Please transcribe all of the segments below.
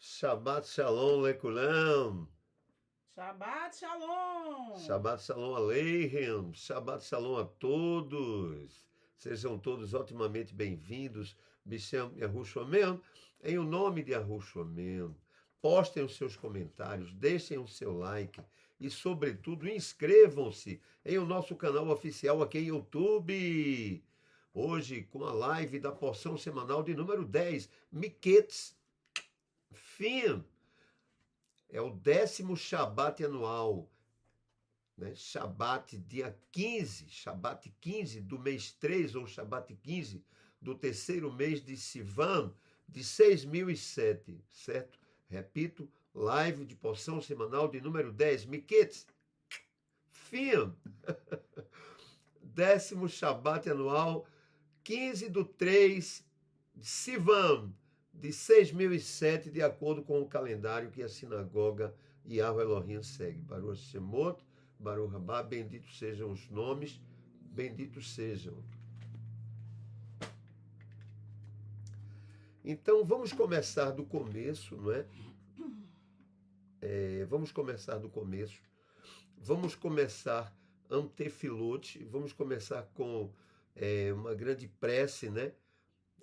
Shabbat Shalom Lekulam. Shabbat Shalom! Shabbat Shalom Aleichem. Shabbat Shalom a todos. Sejam todos otimamente bem-vindos. Bishem Yahushua Amen. Em o nome de Yahushua Amen. Postem os seus comentários, deixem o seu like e, sobretudo, inscrevam-se em o nosso canal oficial aqui em YouTube. Hoje, com a live da porção semanal de número 10, Miketz Fim. É o 10º Shabat anual, né? Shabat dia 15, Shabat 15 do mês 3, ou Shabat 15 do terceiro mês de Sivan, de 6007, certo? Repito, live de porção semanal de número 10, Miketz Fim. 10º Shabat anual, 15 do 3 de Sivan, de 6007, de acordo com o calendário que a sinagoga Yahweh Elohim segue. Baruch Shemot, Baruch Rabá, benditos sejam os nomes, benditos sejam. Então, vamos começar do começo, não é? Vamos começar do começo. Vamos começar Antefilote, vamos começar com uma grande prece, né?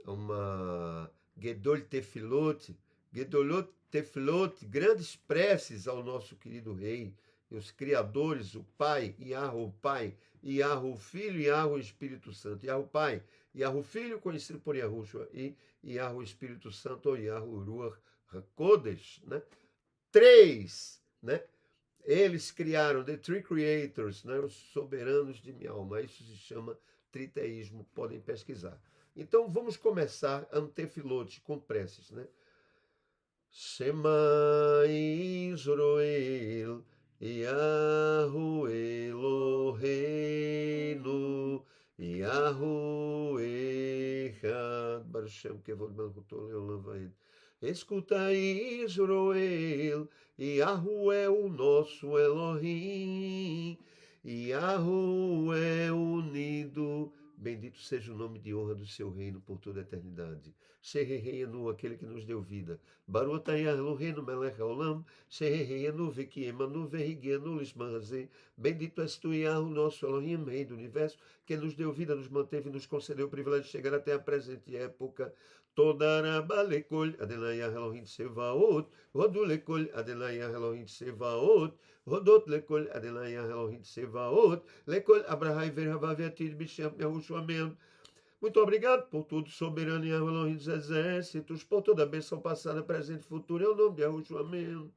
Uma Gedol Tefilot, Gedolot Tefilot, grandes preces ao nosso querido rei, e os criadores, o Pai, Yahweh o Pai, Yahweh o Filho, Yahweh o Espírito Santo, Yahweh o Pai, Yahweh o Filho, conhecido por Yahushua, e Yahweh o Espírito Santo, ou Yahweh Ruach HaKodesh, né? Três, né? Eles criaram, the three creators, né? Os soberanos de minha alma, isso se chama triteísmo, podem pesquisar. Então vamos começar Antefilote com preces, né? Shema Israel, Yahu Eloheinu, Yahu Echad, Baruch Shem Kevod Malchuto Leolam Vaed. Escuta, Israel, Yahu é o nosso Elohim, Yahu é unido. Bendito seja o nome de honra do seu reino por toda a eternidade. Sheheheenu, aquele que nos deu vida. Baruch atah Eloheinu melech haolam, Sheheheenu vekiemanu verrigienu lishmahazeh. Bendito és tu, Yahu, nosso Elohim, rei do universo, que nos deu vida, nos manteve e nos concedeu o privilégio de chegar até a presente época. Todarabah lekol Adonai Elohim Tsevaot, Hodu lekol Adonai Elohim Tsevaot, Hodot lekol Adonai Elohim Tsevaot, lekol Abrahai verhavaviatid Bishem Yahushua Amen. Muito obrigado por tudo, soberano Yahweh Elohim dos exércitos, por toda a bênção passada, presente e futura, em nome de Yahushua Amen.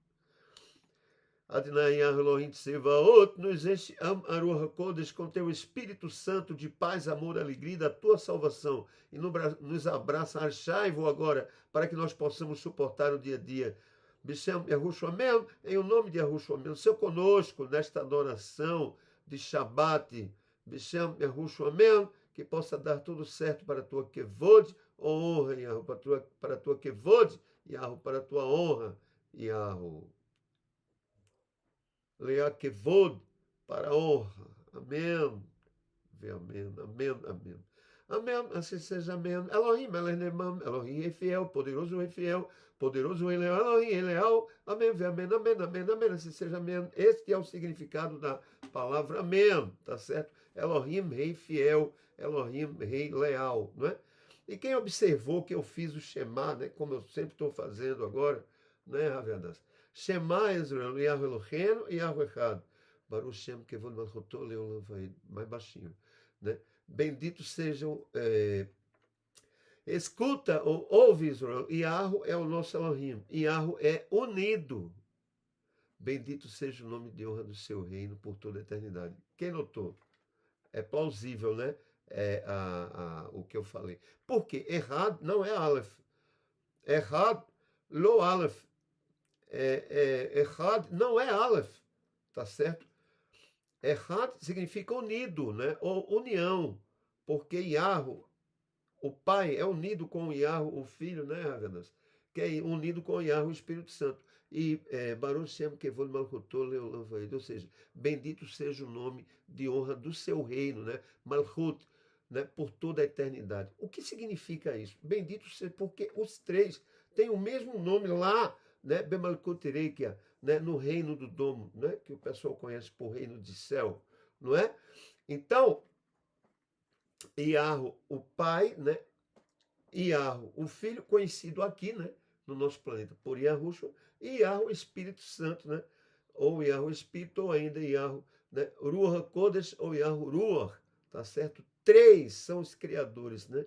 Adonai Yahweh Elohim Tsevaot, nos enche Aruach HaKodesh com teu Espírito Santo de paz, amor, alegria da tua salvação, e nos abraça, Arshai-vo agora, para que nós possamos suportar o dia a dia. Bishem Yahushua Amen, em o nome de Yahushua Amen, seu conosco nesta adoração de Shabat, Bishem Yahushua Amen, que possa dar tudo certo para a tua Kevod, honra, Yahu, para a tua Kevod, Yahu, para a tua honra, Yahu. Leá Kevod, para a honra. Amém. Amém, amém, amém. Amém, assim seja, amém. Elohim, Elohim, Elohim é fiel, poderoso é fiel, poderoso é leal, Elohim é leal. Amém, amém, amém, amém, amém, assim seja, amém. Este é o significado da palavra amém, tá certo? Elohim, rei fiel, Elohim, rei leal, não é? E quem observou que eu fiz o Shema, né, como eu sempre estou fazendo agora, né, Raviadas? Shema Israel, Yahweh Eloheinu e Yahweh Echad. Baruch Shem Kevod Malchuto Leolam Vaed. Mais baixinho, né? Bendito sejam... Escuta, ou ouve Israel, Yahweh é o nosso Elohim. Yahweh é unido. Bendito seja o nome de honra do seu reino por toda a eternidade. Quem notou? É plausível, né? O que eu falei. Porque errado não é Aleph. Errado, lo Aleph. Echad não é Aleph, tá certo? Echad significa unido, né? Ou união, porque Yahweh, o Pai, é unido com Yahweh, o Filho, né, Raganas? Que é unido com Yahweh, o Espírito Santo. E Baruch Shem Kevod Malchuto Leolam Vaed, ou seja, bendito seja o nome de honra do seu reino, né? Malchut, né? Por toda a eternidade. O que significa isso? Bendito seja, porque os três têm o mesmo nome lá né? Bemalkut Reikia, né? No reino do domo, né? Que o pessoal conhece por reino de céu, não é? Então, Iarro, o pai, né? Iarro, o filho, conhecido aqui, né? No nosso planeta por Yahushua, e Iarro, o Espírito Santo, né? Ou Iarro Espírito, ou ainda Iarro, né? Ruach Kodesh ou Iarro Ruach, tá certo? Três são os criadores, né?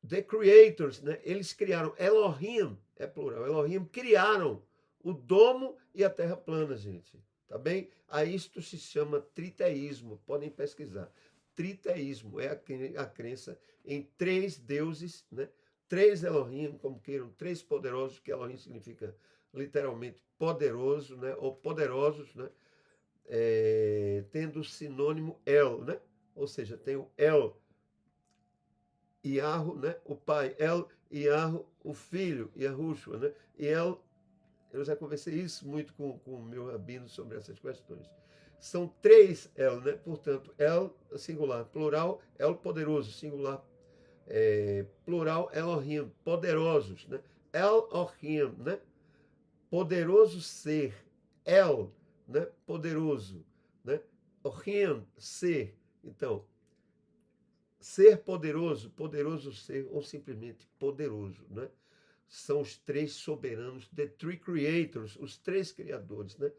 The Creators, né? Eles criaram, Elohim, é plural, Elohim criaram o domo e a terra plana, gente. Tá bem? A isto se chama triteísmo, podem pesquisar. Triteísmo é a crença em três deuses, né? Três Elohim, como queiram, três poderosos, que Elohim significa literalmente poderoso, né? Ou poderosos, né? Tendo o sinônimo El, né? Ou seja, tem o El, Iarro, né? O pai, El, Iarro, o filho, Yahushua, né? E El, eu já conversei isso muito com o meu rabino sobre essas questões. São três El, né? Portanto, El, singular, plural, El poderoso, singular, plural, Elohim, poderosos, né? El-Ohim, né? Poderoso ser, El, né? Poderoso, né? Ohim, ser. Então, ser poderoso, poderoso ser, ou simplesmente poderoso, né? São os três soberanos, the three creators, os três criadores, né?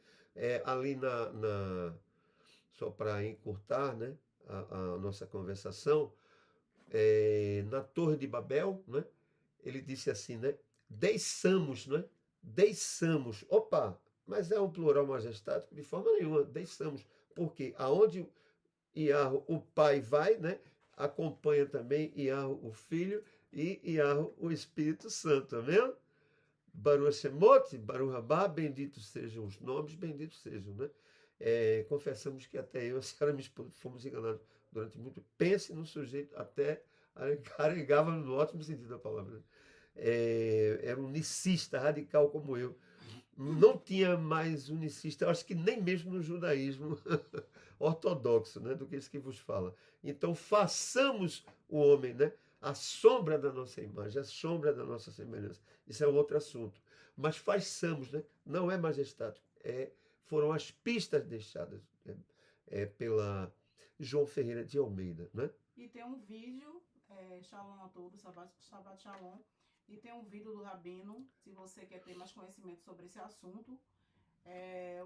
Ali só para encurtar, né? A nossa conversação, na Torre de Babel, né? Ele disse assim, né? Deixamos, né? Deixamos. Opa, mas é um plural majestático? De forma nenhuma, deixamos. Porque aonde Iarro, o pai, vai, né? Acompanha também Iarro, o filho, e Iarro, o Espírito Santo, tá vendo? Baruch Shemot, Baruch Rabá, benditos sejam os nomes, benditos sejam, né? Confessamos que até eu e a senhora minha esposa fomos enganados durante muito. Pense no sujeito, até arengava no ótimo sentido da palavra. Né? Era um nicista radical como eu. Não tinha mais unicista, eu acho que nem mesmo no judaísmo ortodoxo, né, do que isso que vos fala. Então, façamos o homem, né, a sombra da nossa imagem, a sombra da nossa semelhança. Isso é outro assunto. Mas façamos, né, não é majestático. Foram as pistas deixadas, né, pela João Ferreira de Almeida. Né? E tem um vídeo, Shalom a todos, Shabbat Shalom. E tem um vídeo do Rabino, se você quer ter mais conhecimento sobre esse assunto.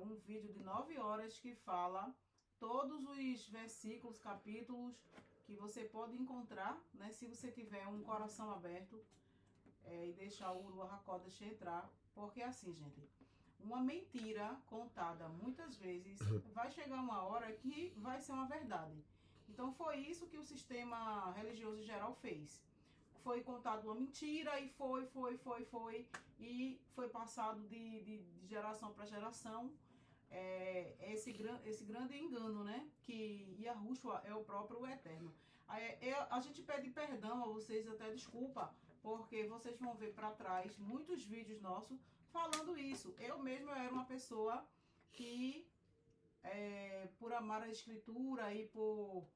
Um vídeo de 9 horas que fala todos os versículos, capítulos que você pode encontrar, né? Se você tiver um coração aberto e deixar o Ruach HaKodesh entrar. Porque assim, gente, uma mentira contada muitas vezes vai chegar uma hora que vai ser uma verdade. Então foi isso que o sistema religioso geral fez. Foi contado uma mentira e foi, e foi passado de geração para geração esse grande engano, né? Que Yahushua é o próprio Eterno. A gente pede perdão a vocês, até desculpa, porque vocês vão ver para trás muitos vídeos nossos falando isso. Eu mesma era uma pessoa que, por amar a escritura e por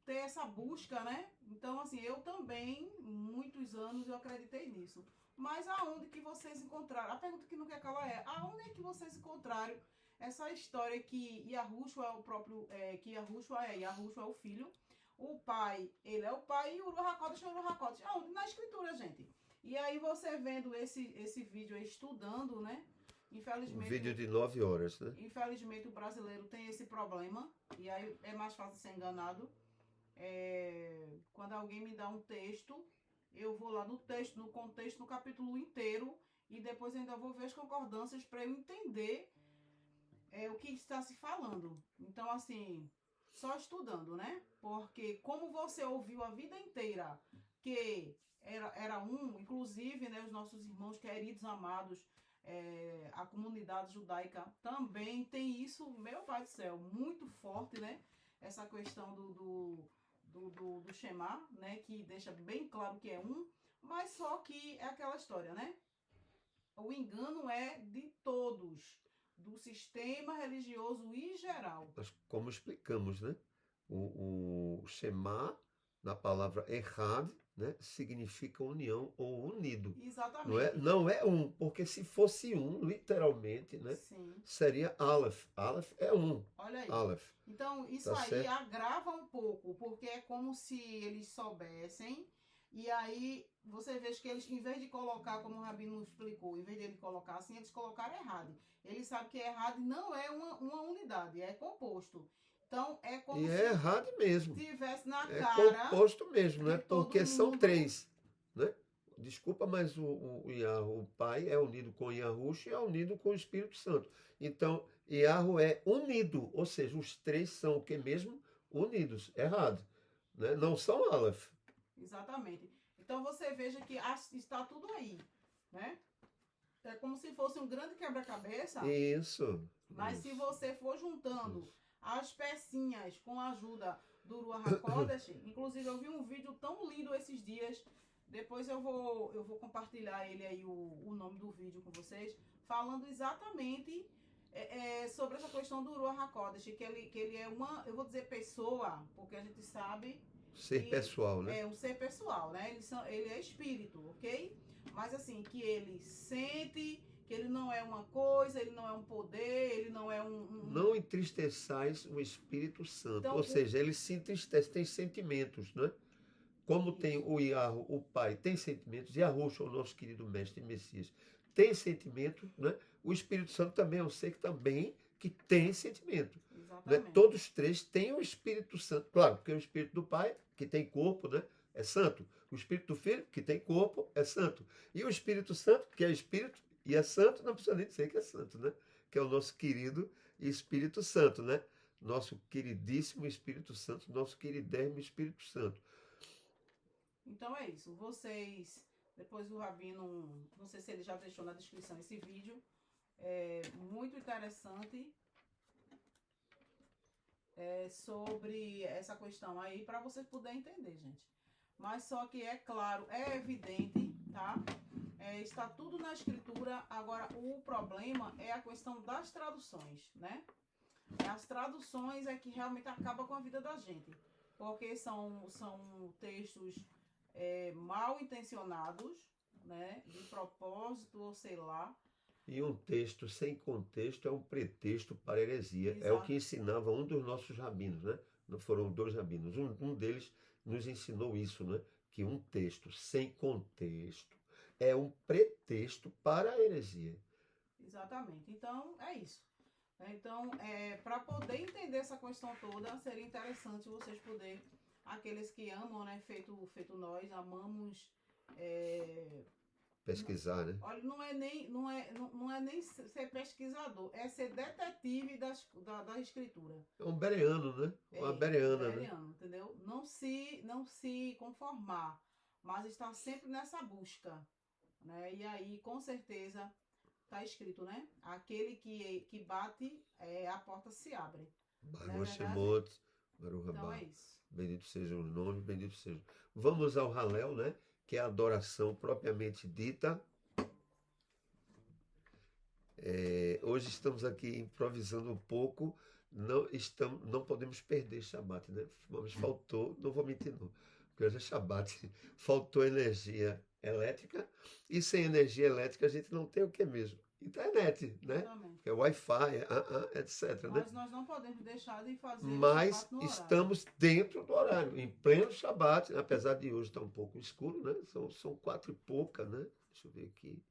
ter essa busca, né? Então, assim, eu também, muitos anos, eu acreditei nisso. Mas aonde que vocês encontraram? A pergunta que não quer calar é, aonde é que vocês encontraram essa história que Yahushua é o próprio, que Yahushua é o filho, o pai, ele é o pai, e o Ruach HaKodesh é o Ruach HaKodesh. Aonde? Na escritura, gente. E aí você vendo esse vídeo aí, estudando, né? Um vídeo de 9 horas, né? Infelizmente o brasileiro tem esse problema, e aí é mais fácil ser enganado. Quando alguém me dá um texto, eu vou lá no texto, no contexto, no capítulo inteiro, e depois ainda vou ver as concordâncias para eu entender o que está se falando. Então, assim, só estudando, né? Porque como você ouviu a vida inteira que era inclusive, né, os nossos irmãos queridos, amados, a comunidade judaica também tem isso, meu pai do céu, muito forte, né? Essa questão do Shema, né? Que deixa bem claro que é mas só que é aquela história, né? O engano é de todos, do sistema religioso em geral. Como explicamos, né? O Shema, na palavra errad, né, significa união ou unido. Exatamente. Não é um, porque se fosse um, literalmente, né, Sim. seria Aleph. Aleph é um. Olha aí. Aleph. Então, isso Tá aí certo? agrava um pouco, porque é como se eles soubessem, e aí você vê que eles, em vez de colocar, como o Rabino explicou, em vez de ele colocar assim, eles colocaram errado. Eles sabem que errado não é uma unidade, é composto. Então, é como E se é errado mesmo. tivesse na É cara composto mesmo, né? de todo Porque são mundo. três, né? Desculpa, mas o Yahweh, o Pai, é unido com Yahush e é unido com o Espírito Santo. Então, Yahweh é unido, ou seja, os três são o que mesmo? Unidos. Errado. Né? Não são Aleph. Exatamente. Então, você veja que está tudo aí, né? É como se fosse um grande quebra-cabeça. Isso. Mas se Isso. você for juntando Isso. as pecinhas com a ajuda do Ruach HaKodesh, inclusive eu vi um vídeo tão lindo esses dias, depois eu vou compartilhar ele aí, o nome do vídeo com vocês, falando exatamente sobre essa questão do Ruach HaKodesh, que ele é uma, eu vou dizer pessoa, porque a gente sabe Ser que pessoal, né? é um ser pessoal, né? Ele é espírito, ok? Mas assim, que ele sente, que ele não é uma coisa, ele não é um poder, ele não é Não entristeçais o Espírito Santo. Então, Ou seja, ele se entristece, tem sentimentos, né? Como tem o Yahweh, o Pai, tem sentimentos, Yahushua, o nosso querido Mestre e Messias, tem sentimento, né? O Espírito Santo também é um ser que também que tem sentimento. Né? Exatamente. Todos os três têm o Espírito Santo. Claro, porque o Espírito do Pai, que tem corpo, né? É santo. O Espírito do Filho, que tem corpo, é santo. E o Espírito Santo, que é Espírito e é santo, não precisa nem dizer que é santo, né? Que é o nosso querido Espírito Santo, né? Nosso queridíssimo Espírito Santo, nosso queridérrimo Espírito Santo. Então é isso. Vocês, depois o Rabino, não sei se ele já deixou na descrição esse vídeo, é muito interessante, sobre essa questão aí, para vocês poderem entender, gente. Mas só que é claro, é evidente, tá? Está tudo na escritura. Agora, o problema é a questão das traduções, né? As traduções é que realmente acaba com a vida da gente. Porque são textos mal intencionados, né? De propósito, ou sei lá. E um texto sem contexto é um pretexto para heresia. Exato. É o que ensinava um dos nossos rabinos, né? Não foram dois rabinos. Um deles nos ensinou isso, né? Que um texto sem contexto é um pretexto para a heresia. Exatamente. Então, é isso. Então, para poder entender essa questão toda, seria interessante vocês poderem, aqueles que amam, né? Feito nós, amamos... Pesquisar, né? Olha, não é nem ser pesquisador, é ser detetive da escritura. É um bereano, né? Uma bereana, né? Entendeu? Não se conformar, mas estar sempre nessa busca, né? E aí, com certeza, tá escrito, né? Aquele que bate, a porta se abre. Baruch Shemot, Baruch Então Rabá. é isso. Bendito seja o nome, bendito seja. Vamos ao Halel, né? Que é a adoração propriamente dita. Hoje estamos aqui improvisando um pouco, não podemos perder Shabat, né? Mas faltou, não vou mentir não, porque hoje é Shabat, faltou energia elétrica, e sem energia elétrica a gente não tem o que mesmo? Internet, né? Exatamente. Que é Wi-Fi, etc. Mas né? nós não podemos deixar de fazer Mas o Shabat no horário. estamos dentro do horário, em pleno Shabat, apesar de hoje estar um pouco escuro, né? São 4 e pouca, né? Deixa eu ver aqui.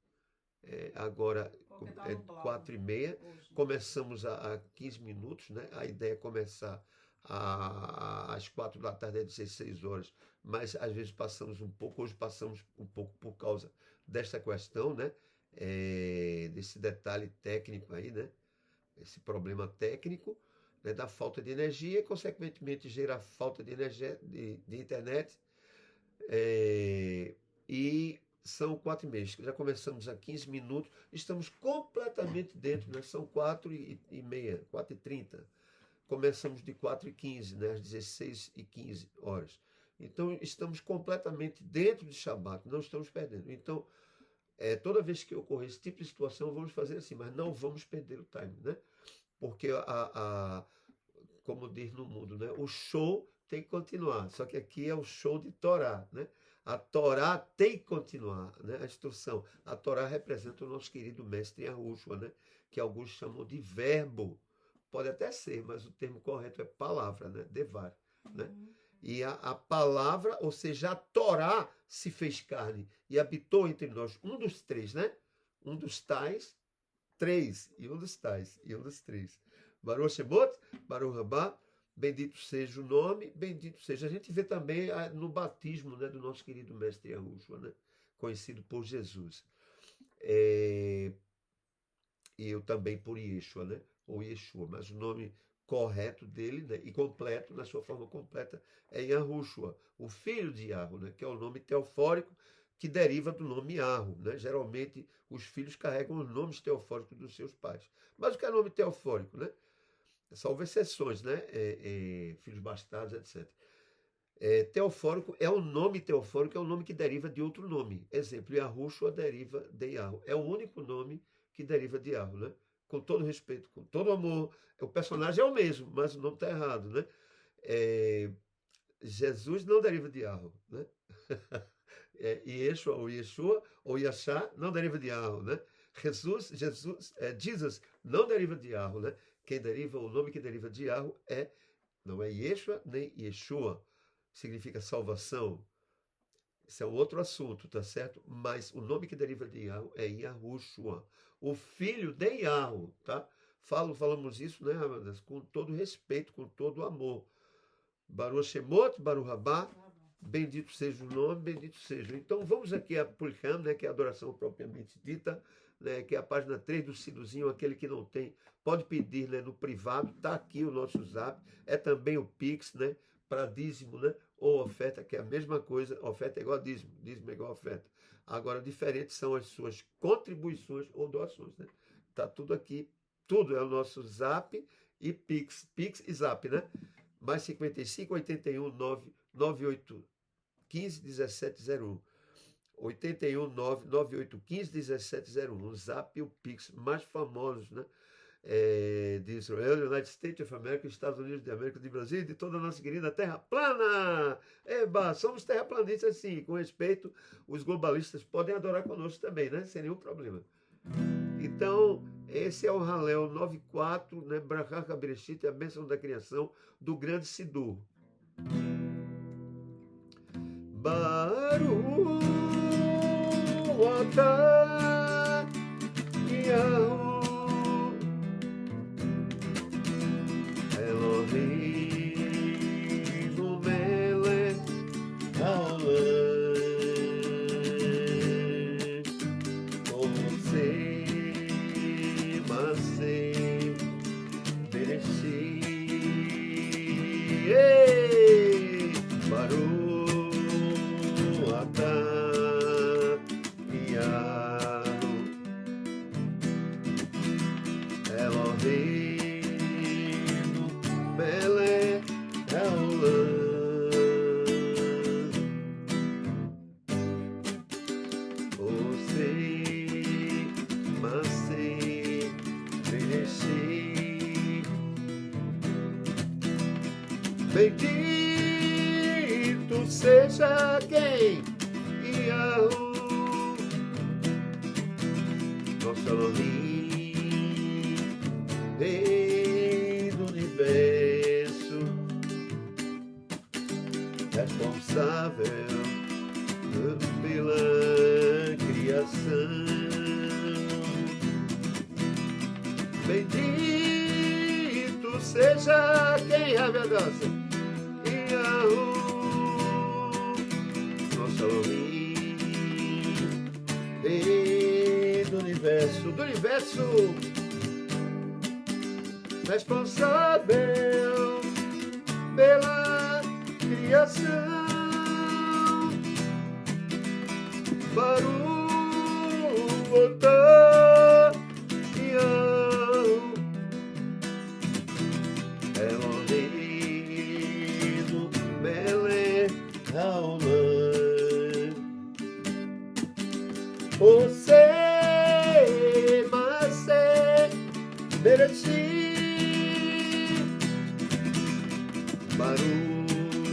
Agora Tá é nublado 4h30, hoje. começamos há 15 minutos, né? A ideia é começar às 4 da tarde, às 16 horas, mas às vezes passamos um pouco, hoje passamos um pouco por causa desta questão, né? Desse detalhe técnico aí, né? Esse problema técnico, né? Da falta de energia e, consequentemente, gera falta de energia de internet. E são 4h30, já começamos há 15 minutos, estamos completamente dentro, né? São 4h30, 4h30. Começamos de 4h15, né? Às 16h15 horas. Então, estamos completamente dentro de Shabat, não estamos perdendo. Então, toda vez que ocorrer esse tipo de situação, vamos fazer assim, mas não vamos perder o time, né? Porque, como diz no mundo, né? O show tem que continuar. Só que aqui é o show de Torá, né? A Torá tem que continuar, né? A instrução. A Torá representa o nosso querido mestre Yahushua, né? Que alguns chamam de verbo. Pode até ser, mas o termo correto é palavra, né? Devar, né? E a palavra, ou seja, a Torá se fez carne e habitou entre nós. Um dos três, né? Um dos tais, três. E um dos tais, e um dos três. Baruch Shemot, Baruch Rabá, bendito seja o nome, bendito seja. A gente vê também no batismo, né, do nosso querido mestre Yahushua, né? Conhecido por Jesus. E eu também por Yeshua, né? Ou Yeshua, mas o nome correto dele, né, e completo, na sua forma completa, é Yahushua, o filho de Yahu, né, que é o nome teofórico que deriva do nome Yahu, né? Geralmente os filhos carregam os nomes teofóricos dos seus pais. Mas o que é nome teofórico, né? Salvo exceções, né? Filhos bastardos, etc. Teofórico é o nome teofórico, é um nome que deriva de outro nome. Exemplo, Yahushua deriva de Yahu. É o único nome que deriva de Yahu, né? Com todo respeito, com todo amor. O personagem é o mesmo, mas o nome está errado, né? Jesus não deriva de Yahu, né? Yeshua ou Yashá não deriva de Yahu, né? Jesus não deriva de Yahu, né? O nome que deriva de Yahu não é Yeshua nem Yeshua. Significa salvação. Isso é um outro assunto, tá certo? Mas o nome que deriva de Yahu é Yahushua, o filho de Yahu, tá? Falamos isso, né, Amadas? Com todo respeito, com todo amor. Baruch Shemot, Baruch Rabá, bendito seja o nome, bendito seja. Então vamos aqui a Pulham, né, que é a adoração propriamente dita, né, que é a página 3 do Siduzinho, aquele que não tem, pode pedir, né, no privado, tá aqui o nosso zap, é também o Pix, né, para dízimo, né, ou oferta, que é a mesma coisa, oferta é igual a dízimo é igual a oferta. Agora, diferentes são as suas contribuições ou doações, né? Tá tudo aqui, tudo é o nosso zap e Pix e zap, né? Mais 55 81 98 15 1701. 81 98 15 1701. O zap e o Pix mais famosos, né? De Israel, United States of America, Estados Unidos de América, de Brasil e de toda a nossa querida Terra plana. Eba, somos terraplanistas, sim, com respeito. Os globalistas podem adorar conosco também, né? Sem nenhum problema. Então, esse é o Halel 94, né? Brachá Bereshit, a bênção da criação do grande Sidur. Baruch atah Yahu Elohim melech haolam Oseh Maseh Bereshit Baruch atah Yahu Elohim melech haolam Oseh Maseh Bereshit. Bendito seja quem Yahu, nosso Elohim, Rei do universo, responsável pela criação. Bendito seja quem obedece Yahu, nosso Elohim, Rei do universo, responsável pela criação. Baruch atah Yahu, Elohim melech haolam. Oseh Maseh Bereshit Baruch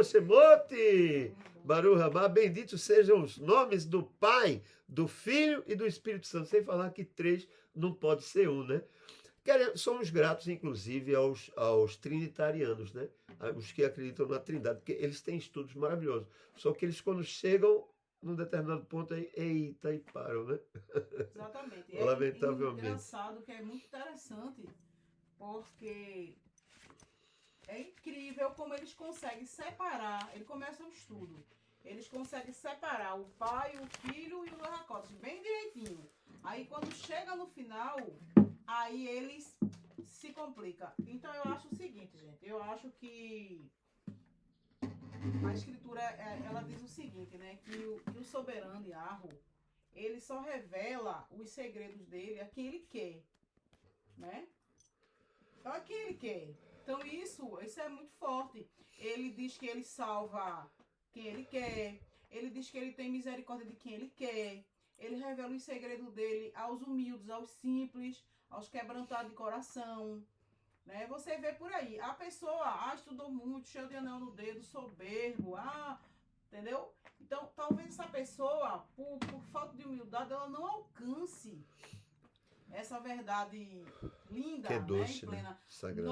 Yeshua Shemoti. Baruch Rabá, benditos sejam os nomes do Pai, do Filho e do Espírito Santo. Sem falar que 3 não pode ser 1, né? Somos gratos, inclusive, aos trinitarianos, né? Os que acreditam na Trindade, porque eles têm estudos maravilhosos. Só que eles, quando chegam num determinado ponto, aí, eita, e param, né? Exatamente. Lamentavelmente. É engraçado que é muito interessante, porque é incrível como eles conseguem separar. Ele começa o estudo. Eles conseguem separar o Pai, o Filho e o Racotes bem direitinho. Aí quando chega no final, aí eles se complicam. Então eu acho o seguinte, gente. Eu acho que a escritura, ela diz o seguinte, né? Que o soberano Yahweh, ele só revela os segredos dele a quem ele quer, né? A quem ele quer. Então isso é muito forte. Ele diz que ele salva quem ele quer. Ele diz que ele tem misericórdia de quem ele quer. Ele revela os segredos dele aos humildes, aos simples, aos quebrantados de coração. Né? Você vê por aí. A pessoa estudou muito, cheio de anel no dedo, soberbo. Entendeu? Então, talvez essa pessoa, por falta de humildade, ela não alcance essa verdade linda, que é doce, né, em plena. né? Sagrado.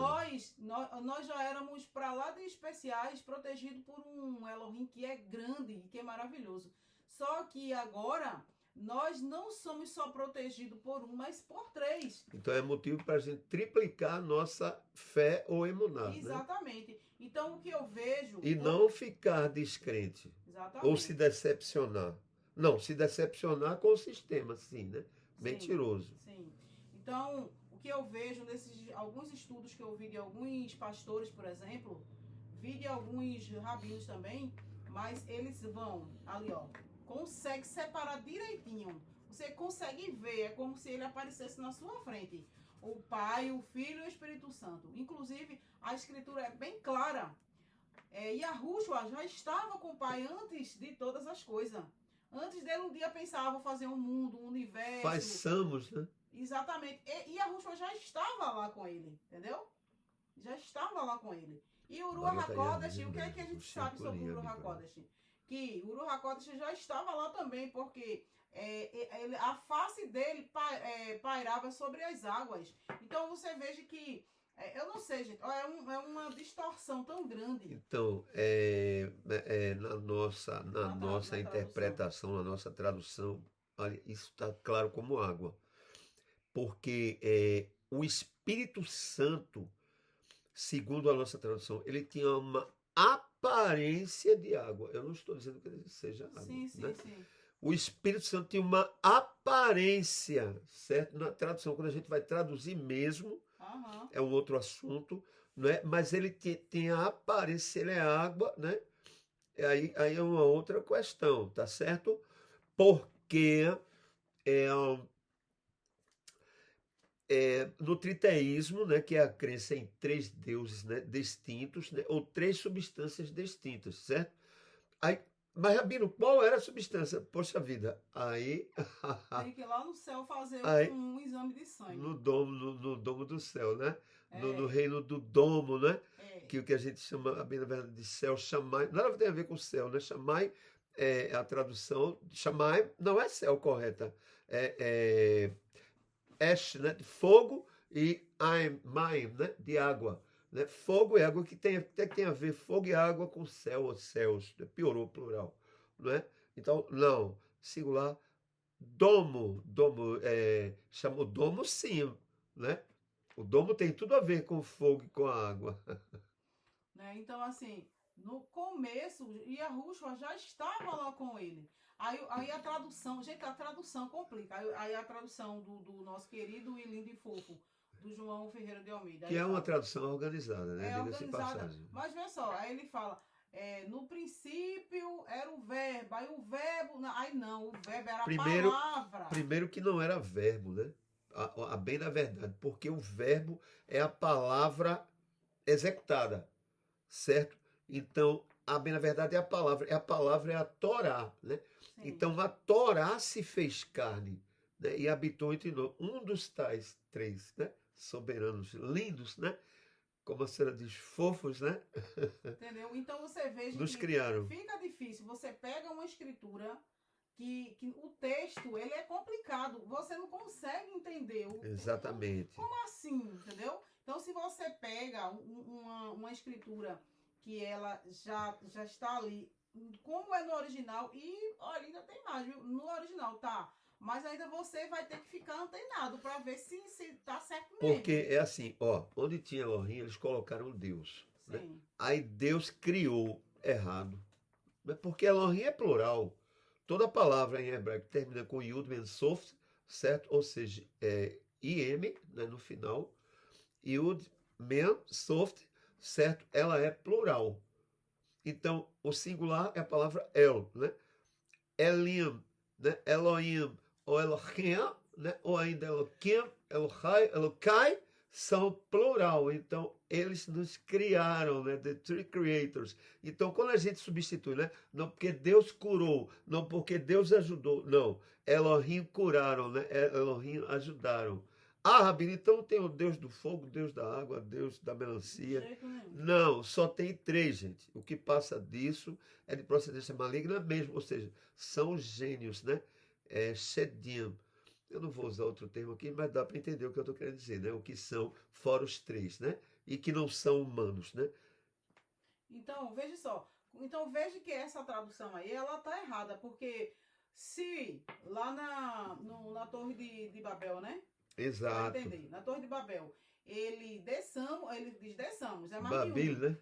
Nós já éramos para lá de especiais, protegidos por um Elohim que é grande e que é maravilhoso. Só que agora nós não somos só protegidos por um, mas por 3. Então é motivo para a gente triplicar a nossa fé ou emuná. Exatamente. Né? Então o que eu vejo... E não ficar descrente. Exatamente. Ou se decepcionar. Não, se decepcionar com o sistema, sim, né? Mentiroso. Sim. Então, o que eu vejo nesses alguns estudos que eu vi de alguns pastores, por exemplo, vi de alguns rabinos também, mas eles vão ali, ó, consegue separar direitinho. Você consegue ver, é como se ele aparecesse na sua frente. O Pai, o Filho e o Espírito Santo. Inclusive, a escritura é bem clara. Yahushua já estava com o Pai antes de todas as coisas. Antes dele um dia pensar, vou fazer um mundo, um universo. Façamos, né? Exatamente. E Yahushua já estava lá com ele, entendeu? Já estava lá com ele. E o Ruach HaKodesh, o que é que a gente sabe sobre o Ruach HaKodesh? Que o Ruach HaKodesh já estava lá também, porque a face dele pairava sobre as águas. Então você veja que, eu não sei, gente, é uma distorção tão grande. Então, na nossa interpretação, na nossa tradução, olha, isso está claro como água. Porque o Espírito Santo, segundo a nossa tradução, ele tinha uma aparência de água. Eu não estou dizendo que ele seja água. Sim. O Espírito Santo tinha uma aparência, certo? Na tradução, quando a gente vai traduzir mesmo, é um outro assunto, né? Mas ele tem a aparência, ele é água, né? Aí é uma outra questão, tá certo? Porque no triteísmo, né, que é a crença em 3 deuses, né, distintos, né, ou 3 substâncias distintas, certo? Mas, Rabino, qual era a substância? Poxa vida, aí... Tem que ir lá no céu fazer um exame de sangue. No domo do céu, né? No reino do domo, né? Que o que a gente chama, bem na verdade, de céu, Shammai, nada tem a ver com céu, né? Shammai é a tradução, Shammai não é céu correta, Esh, né? De fogo, e Maim, né? De água. Né? Fogo e água, que até tem a ver fogo e água com céu ou céus, né? Piorou o plural, não é? Então, não, singular, domo, chamou domo sim, né? O domo tem tudo a ver com o fogo e com a água. Né? Então, assim, no começo, Yahushua já estava lá com ele. Aí a tradução, gente, a tradução complica. Aí a tradução do nosso querido e lindo e fofo, do João Ferreira de Almeida. Que é uma tradução organizada, né? Diga-se de passagem. Mas veja só, aí ele fala, no princípio era o verbo, aí o verbo, aí não, o verbo era a palavra. Primeiro que não era verbo, né? A bem da verdade, porque o verbo é a palavra executada, certo? Então, a bem da verdade é a palavra é a Torá, né? Sim. Então, a Torá se fez carne, né? E habitou entre nós, um dos tais 3, né? Soberanos lindos, né? como a senhora diz, fofos, né? Entendeu? Então você veja Nos que criaram. fica difícil. Você pega uma escritura que o texto ele é complicado. Você não consegue entender. Exatamente. Como assim? Entendeu? Então, se você pega uma escritura que ela já está ali, como é no original, e olha, ainda tem mais, viu? No original, tá? Mas ainda você vai ter que ficar antenado para ver se tá certo mesmo. Porque é assim, ó, onde tinha Elohim, eles colocaram Deus. Né? Sim. Aí Deus criou errado. Né? Porque Elohim é plural. Toda palavra em hebraico termina com Yud Men Sof, certo? Ou seja, IM, né, no final. Yud Men Sof, certo? Ela é plural. Então, o singular é a palavra El, né? Elim, né? Elohim, ou Elohim, né? Ou ainda Elohim, Elohai, Elokai, são plural. Então, eles nos criaram, né? The three creators. Então, quando a gente substitui, né? Não porque Deus curou, não porque Deus ajudou, não. Elohim curaram, né? Elohim ajudaram. Ah, Rabino, então tem o Deus do fogo, Deus da água, Deus da melancia. De jeito nenhum. Não, só tem três, gente. O que passa disso é de procedência maligna mesmo, ou seja, são gênios, né? Shedim. Eu não vou usar outro termo aqui, mas dá para entender o que eu estou querendo dizer, né? O que são, fora os três, né? E que não são humanos, né? Então, veja só. Então, veja que essa tradução aí, ela tá errada, porque se lá na Torre de Babel, né? Exato. Pra entender. Na Torre de Babel, ele diz desçamos, é mais Babil, de um. né?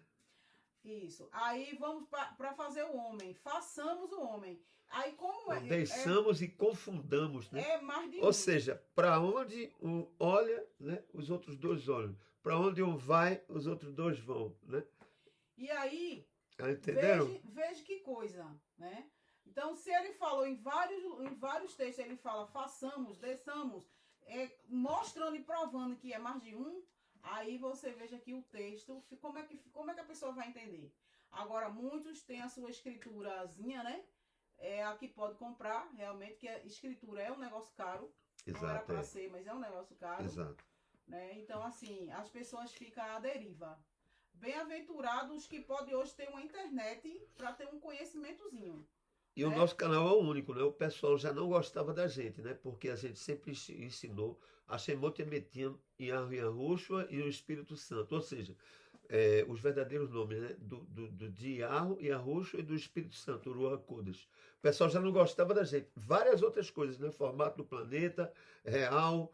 Isso. Aí vamos para fazer o homem. Façamos o homem. Aí como Não deixamos e confundamos, né? é mais de Ou um. seja, para onde um olha, né? Os outros dois olham. Para onde um vai, os outros dois vão, né? E aí, Entenderam? veja que coisa, né? Então, se ele falou em vários textos, ele fala façamos, desçamos, mostrando e provando que é mais de um, aí você veja que o texto, como é que a pessoa vai entender? Agora, muitos têm a sua escriturazinha, né? É a que pode comprar, realmente, que a escritura é um negócio caro. Exato, não era para ser, mas é um negócio caro. Exato. Né? Então, assim, as pessoas ficam à deriva. Bem-aventurados que podem hoje ter uma internet para ter um conhecimentozinho. E o nosso canal é o único, né? O pessoal já não gostava da gente, né? Porque a gente sempre ensinou a Shemot Emetim, Yahushua e o Espírito Santo. Ou seja, os verdadeiros nomes, né? De Yahushua e do Espírito Santo, o Ruach Kodesh. O pessoal já não gostava da gente. Várias outras coisas, né? Formato do planeta, real,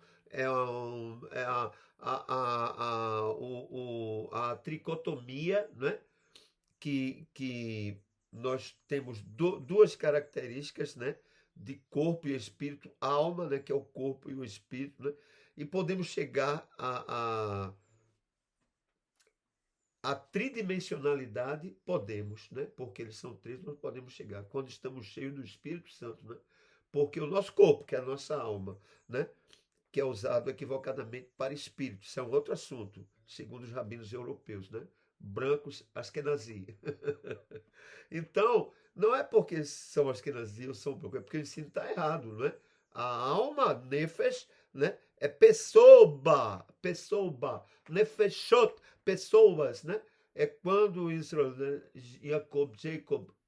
a tricotomia, né? Que nós temos duas características, né? De corpo e espírito, alma, né? Que é o corpo e o espírito, né? E podemos chegar a tridimensionalidade, podemos, né? Porque eles são três, nós podemos chegar quando estamos cheios do Espírito Santo, né? Porque o nosso corpo, que é a nossa alma, né? Que é usado equivocadamente para espírito, isso é um outro assunto, segundo os rabinos europeus, né? Brancos Ashkenazi. Então, não é porque são Ashkenazi ou são brancos, é porque o ensino está errado, não é? A alma, nefesh, né? É pessoa, nefeshot, pessoas, né? É quando Israel, né? Jacob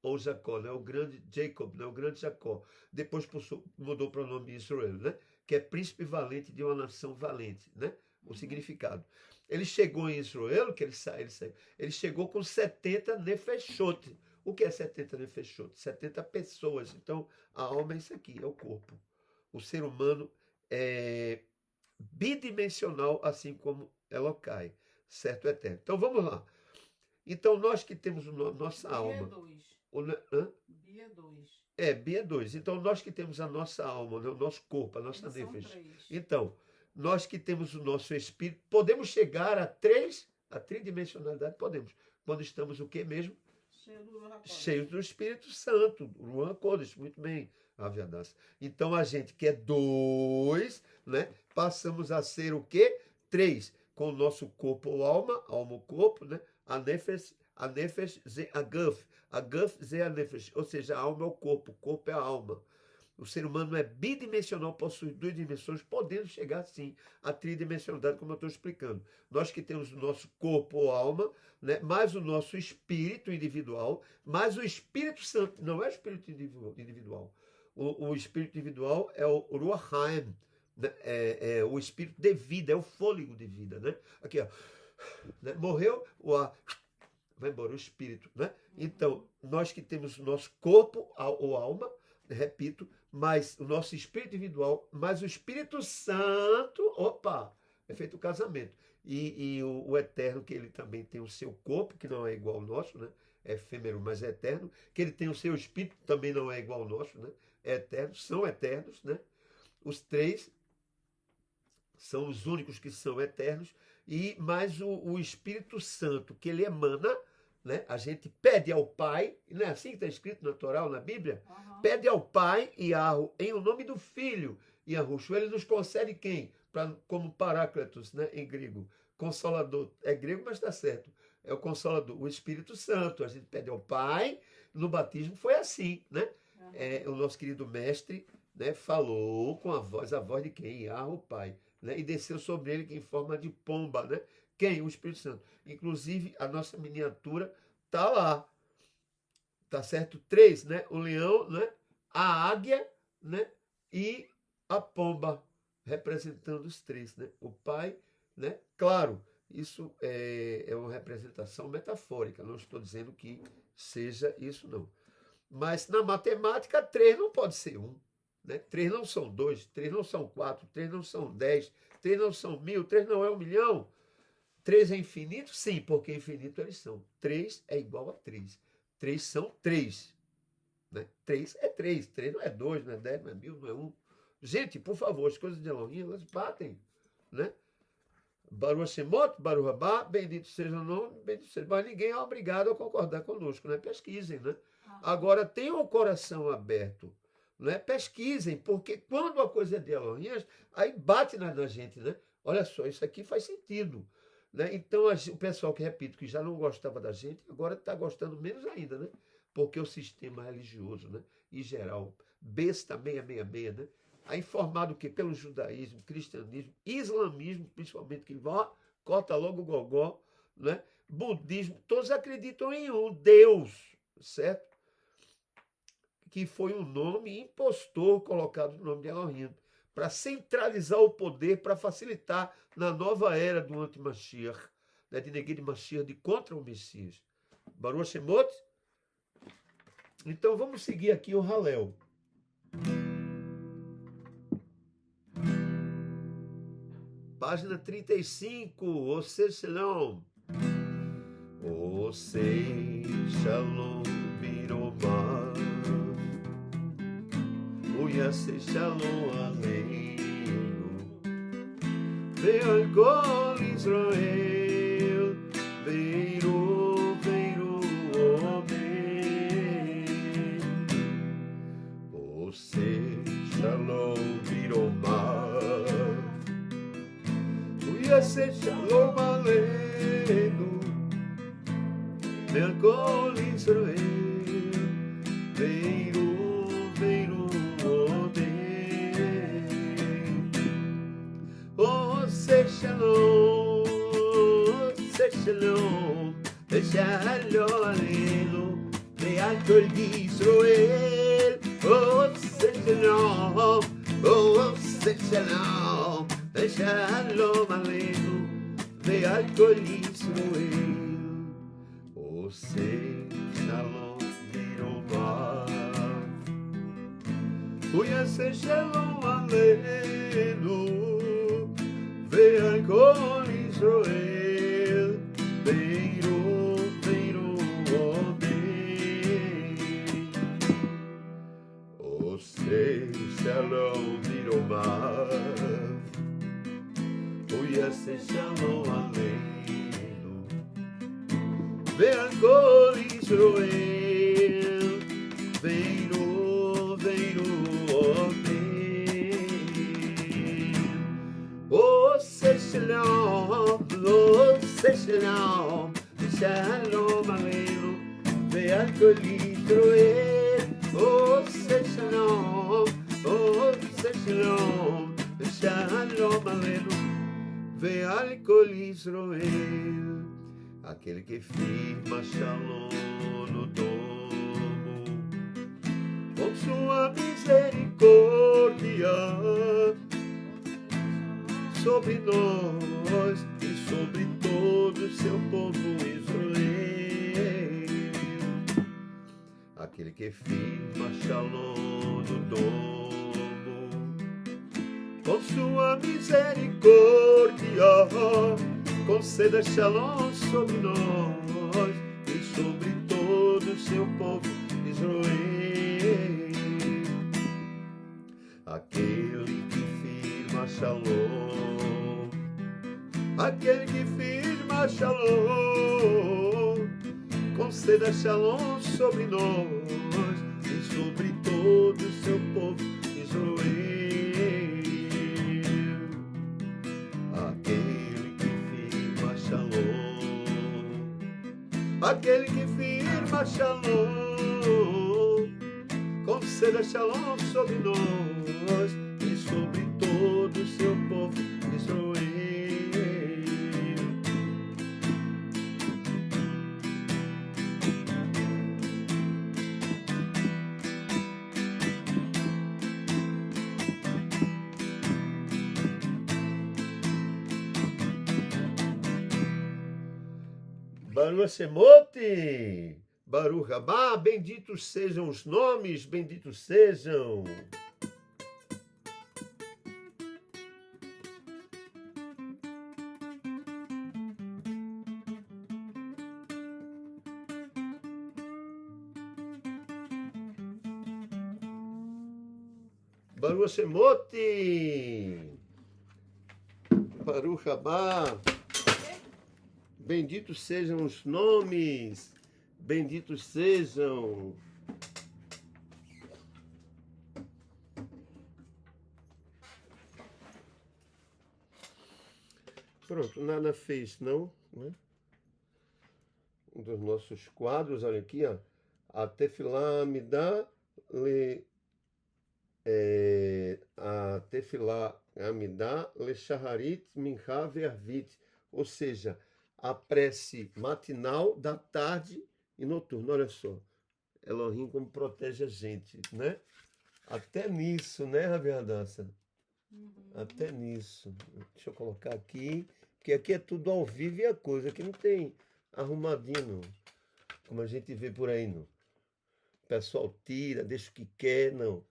ou Jacó, né? O grande Jacob, né? O grande Jacó. Depois mudou para o nome de Israel, né? Que é príncipe valente de uma nação valente, né? O significado. Ele chegou em Israel, que ele chegou com 70 nefeshot. O que é 70 nefeshot? 70 pessoas. Então, a alma é isso aqui, é o corpo. O ser humano é bidimensional, assim como Elokai, certo, eterno. Então, vamos lá. Então, nós que temos nossa alma... Bia 2. Bia 2. Então, nós que temos a nossa alma, né, o nosso corpo, a nossa nefesh. Então, nós que temos o nosso espírito, podemos chegar a tridimensionalidade, podemos. Quando estamos o quê mesmo? Cheios do Espírito Santo, o Ruach Kodesh, muito bem, Aviadas. Então, a gente que é 2, né, passamos a ser o quê? 3, com o nosso corpo ou alma ou corpo, né, a nefesh ze a guf ze a nefesh, ou seja, a alma é o corpo é a alma. O ser humano é bidimensional, possui duas dimensões, podendo chegar, sim, à tridimensionalidade, como eu estou explicando. Nós que temos o nosso corpo ou alma, né, mais o nosso espírito individual, mais o Espírito Santo, não é o espírito individual. O espírito individual é o Ruach Haim, né, é o espírito de vida, é o fôlego de vida. Né? Aqui, ó, né, morreu, o ar vai embora, o espírito. Né? Então, nós que temos o nosso corpo ou alma, repito, mais o nosso espírito individual, mais o Espírito Santo, opa, é feito o casamento. E o eterno, que ele também tem o seu corpo, que não é igual ao nosso, né? É efêmero, mas é eterno, que ele tem o seu espírito, também não é igual ao nosso, né? É eterno, são eternos, né? Os três são os únicos que são eternos, e mais o Espírito Santo, que ele emana, né? A gente pede ao Pai, não é assim que está escrito na Torá, na Bíblia? Aham. Pede ao Pai, Yahu, em o nome do Filho, Yahushua, ele nos concede quem? Como Paráclitos, né? Em grego. Consolador. É grego, mas está certo. É o Consolador, o Espírito Santo. A gente pede ao Pai, no batismo foi assim, né? Aham. O nosso querido mestre, né, falou com a voz de quem? Yahu, o Pai. Né? E desceu sobre ele em forma de pomba, né? Quem? O Espírito Santo. Inclusive, a nossa miniatura está lá. Tá certo? 3, né? O leão, né? A águia, né? E a pomba, representando os 3, né? O pai, né? Claro, isso é uma representação metafórica. Não estou dizendo que seja isso, não. Mas na matemática, 3 não pode ser 1. Né? 3 não são 2, 3 não são 4, 3 não são 10, 3 não são 1000, 3 não é 1 milhão. 3 é infinito? Sim, porque infinito eles são. 3 é igual a 3. 3 são 3. Né? 3 é 3. 3 não é 2, não é 10, não é 1000, não é 1. Gente, por favor, as coisas de Elohim, elas batem. Né? Baruch Shemot, Baruch Rabá, bendito seja o nome, bendito seja. Mas ninguém é obrigado a concordar conosco. Né? Pesquisem. Né? Agora, tenham o coração aberto. Né? Pesquisem, porque quando a coisa é de Elohim, aí bate na gente. Né? Olha só, isso aqui faz sentido. Né? Então, o pessoal que, repito, que já não gostava da gente, agora está gostando menos ainda, né? Porque o sistema religioso, né? Em geral, besta 666, né? Aí formado o quê? Pelo judaísmo, cristianismo, islamismo, principalmente, que corta logo o gogó, né? Budismo, todos acreditam em um Deus, certo? Que foi um nome impostor colocado no nome de Elohim, para centralizar o poder, para facilitar na nova era do anti-Mashiach, né, de Neged Mashiach, de contra o Messias. Baruch Shemot? Então vamos seguir aqui o Halel. Página 35, Ose Shalom. Ose Shalom Biromah. Yaseh Shalom Aleinu Ve'al Kol Israel Veiru Omen Ose Shalom Biromah Yaseh Shalom Aleinu Ve'al Kol Israel Veiru Shalom, Shalom Aleinu, Ve'al Kol Yisrael, Shalom, Shalom, Shalom Aleinu, Ve'al Kol Yisrael, Shalom Biromah, Yaseh Shalom Aleinu, Ve'al Kol Yisrael. Shalom Biromah, Yaseh Shalom Aleinu, Ve'al Kol Yisrael, Veiru Omen. Ose Shalom, Shalom Aleinu, Ve'al Kol Yisrael, Ose Shalom, שלום, ושלום עלינו ועל כל Israel. Aquele que firma shalom no domo, com sua misericórdia sobre nós e sobre todo o seu povo Israel. Aquele que firma shalom no domo, com sua misericórdia conceda shalom sobre nós e sobre todo o seu povo Israel. Aquele que firma shalom, aquele que firma shalom, conceda shalom sobre nós e sobre todo o seu povo Israel. Aquele que firma shalom, conceda shalom sobre nós e sobre todo o seu povo Israel. Baruch Shemote, Baruch Rabá, benditos sejam os nomes, benditos sejam. Baruch Shemote, Baruch Rabá. Benditos sejam os nomes, benditos sejam. Pronto, nada fez, não, né? Um dos nossos quadros, olha aqui, ó. A Tefilá Amidá a Tefilá Amidá Le Shaharit Mincha Ve'arvit, ou seja, a prece matinal, da tarde e noturna. Olha só, Elohim como protege a gente, né? Até nisso, né, Rabiadança? Até nisso. Deixa eu colocar aqui, porque aqui é tudo ao vivo e a coisa, aqui não tem arrumadinho, não. Como a gente vê por aí, não. O pessoal tira, deixa o que quer, não.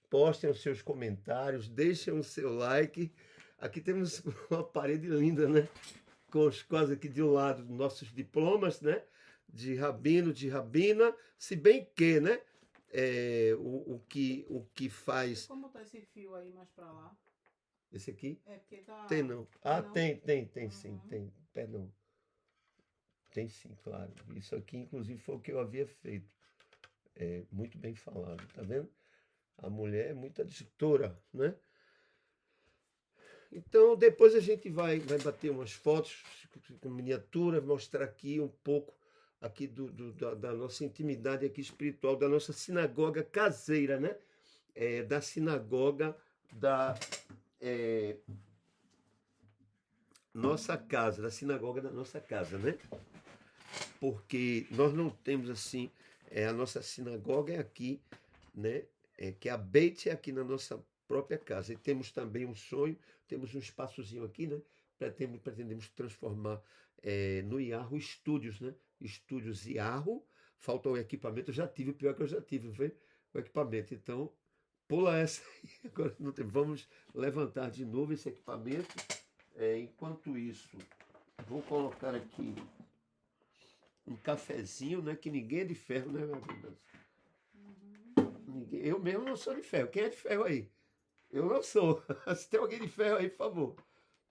Postem os seus comentários, deixem o seu like. Aqui temos uma parede linda, né? Com os quase aqui de um lado nossos diplomas, né? De rabino, de rabina, se bem que, né? O que faz. Como tá esse fio aí mais pra lá? Esse aqui? É porque tá. Tem não. Ah, não? tem sim, tem. Perdão. Tem sim, claro. Isso aqui, inclusive, foi o que eu havia feito. Muito bem falado, tá vendo? A mulher é muito aditora, né? Então, depois a gente vai bater umas fotos com miniatura, mostrar aqui um pouco aqui da nossa intimidade aqui espiritual, da nossa sinagoga caseira, né? Da sinagoga da nossa casa, da sinagoga da nossa casa, né? Porque nós não temos assim, a nossa sinagoga é aqui, né? Que a Beit é aqui na nossa própria casa. E temos também um sonho, temos um espaçozinho aqui, né? Pretendemos transformar no Iarro estúdios, né? Estúdios Iarro. Falta o equipamento, eu já tive, pior que eu já tive, viu? O equipamento. Então, pula essa aí. Agora não tem. Vamos levantar de novo esse equipamento. Enquanto isso, vou colocar aqui um cafezinho, né? Que ninguém é de ferro, né, minha vida? Eu mesmo não sou de ferro. Quem é de ferro aí? Eu não sou. Se tem alguém de ferro aí, por favor,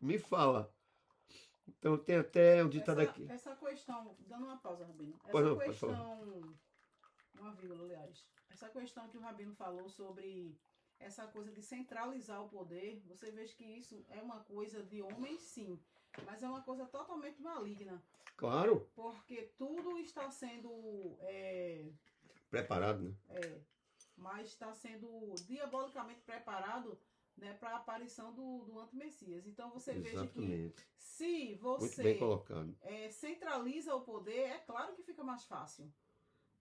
me fala. Então tem até um ditado aqui. Essa questão, dando uma pausa, Rabino. Pode Questão, uma vírgula, aliás. Essa questão que o Rabino falou sobre essa coisa de centralizar o poder, você vê que isso é uma coisa de homem, sim, mas é uma coisa totalmente maligna. Claro. Porque tudo está sendo preparado, né? Mas está sendo diabolicamente preparado né, para a aparição do anti-messias. Então você veja que Exatamente. se Muito bem você colocado. centraliza o poder, é claro que fica mais fácil.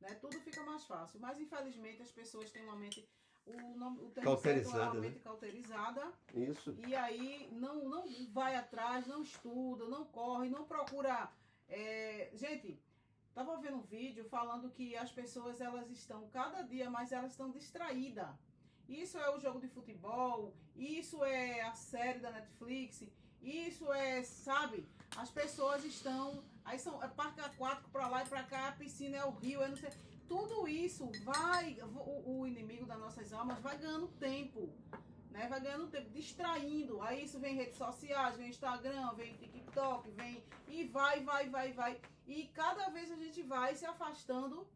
Né? Tudo fica mais fácil. Mas infelizmente as pessoas têm uma mente. O termo certo é uma mente cauterizada. Isso. E aí não vai atrás, não estuda, não corre, não procura. Gente, estava vendo um vídeo falando que as pessoas elas estão cada dia mais elas estão distraídas. Isso é o jogo de futebol, isso é a série da Netflix, isso sabe? As pessoas estão, aí são parque aquático para lá e para cá, a piscina é o rio, eu não sei. Tudo isso vai, o inimigo das nossas almas vai ganhando tempo, né? Vai ganhando tempo, distraindo. Aí isso vem redes sociais, vem Instagram, vem TikTok, vem e vai. E cada vez a gente vai se afastando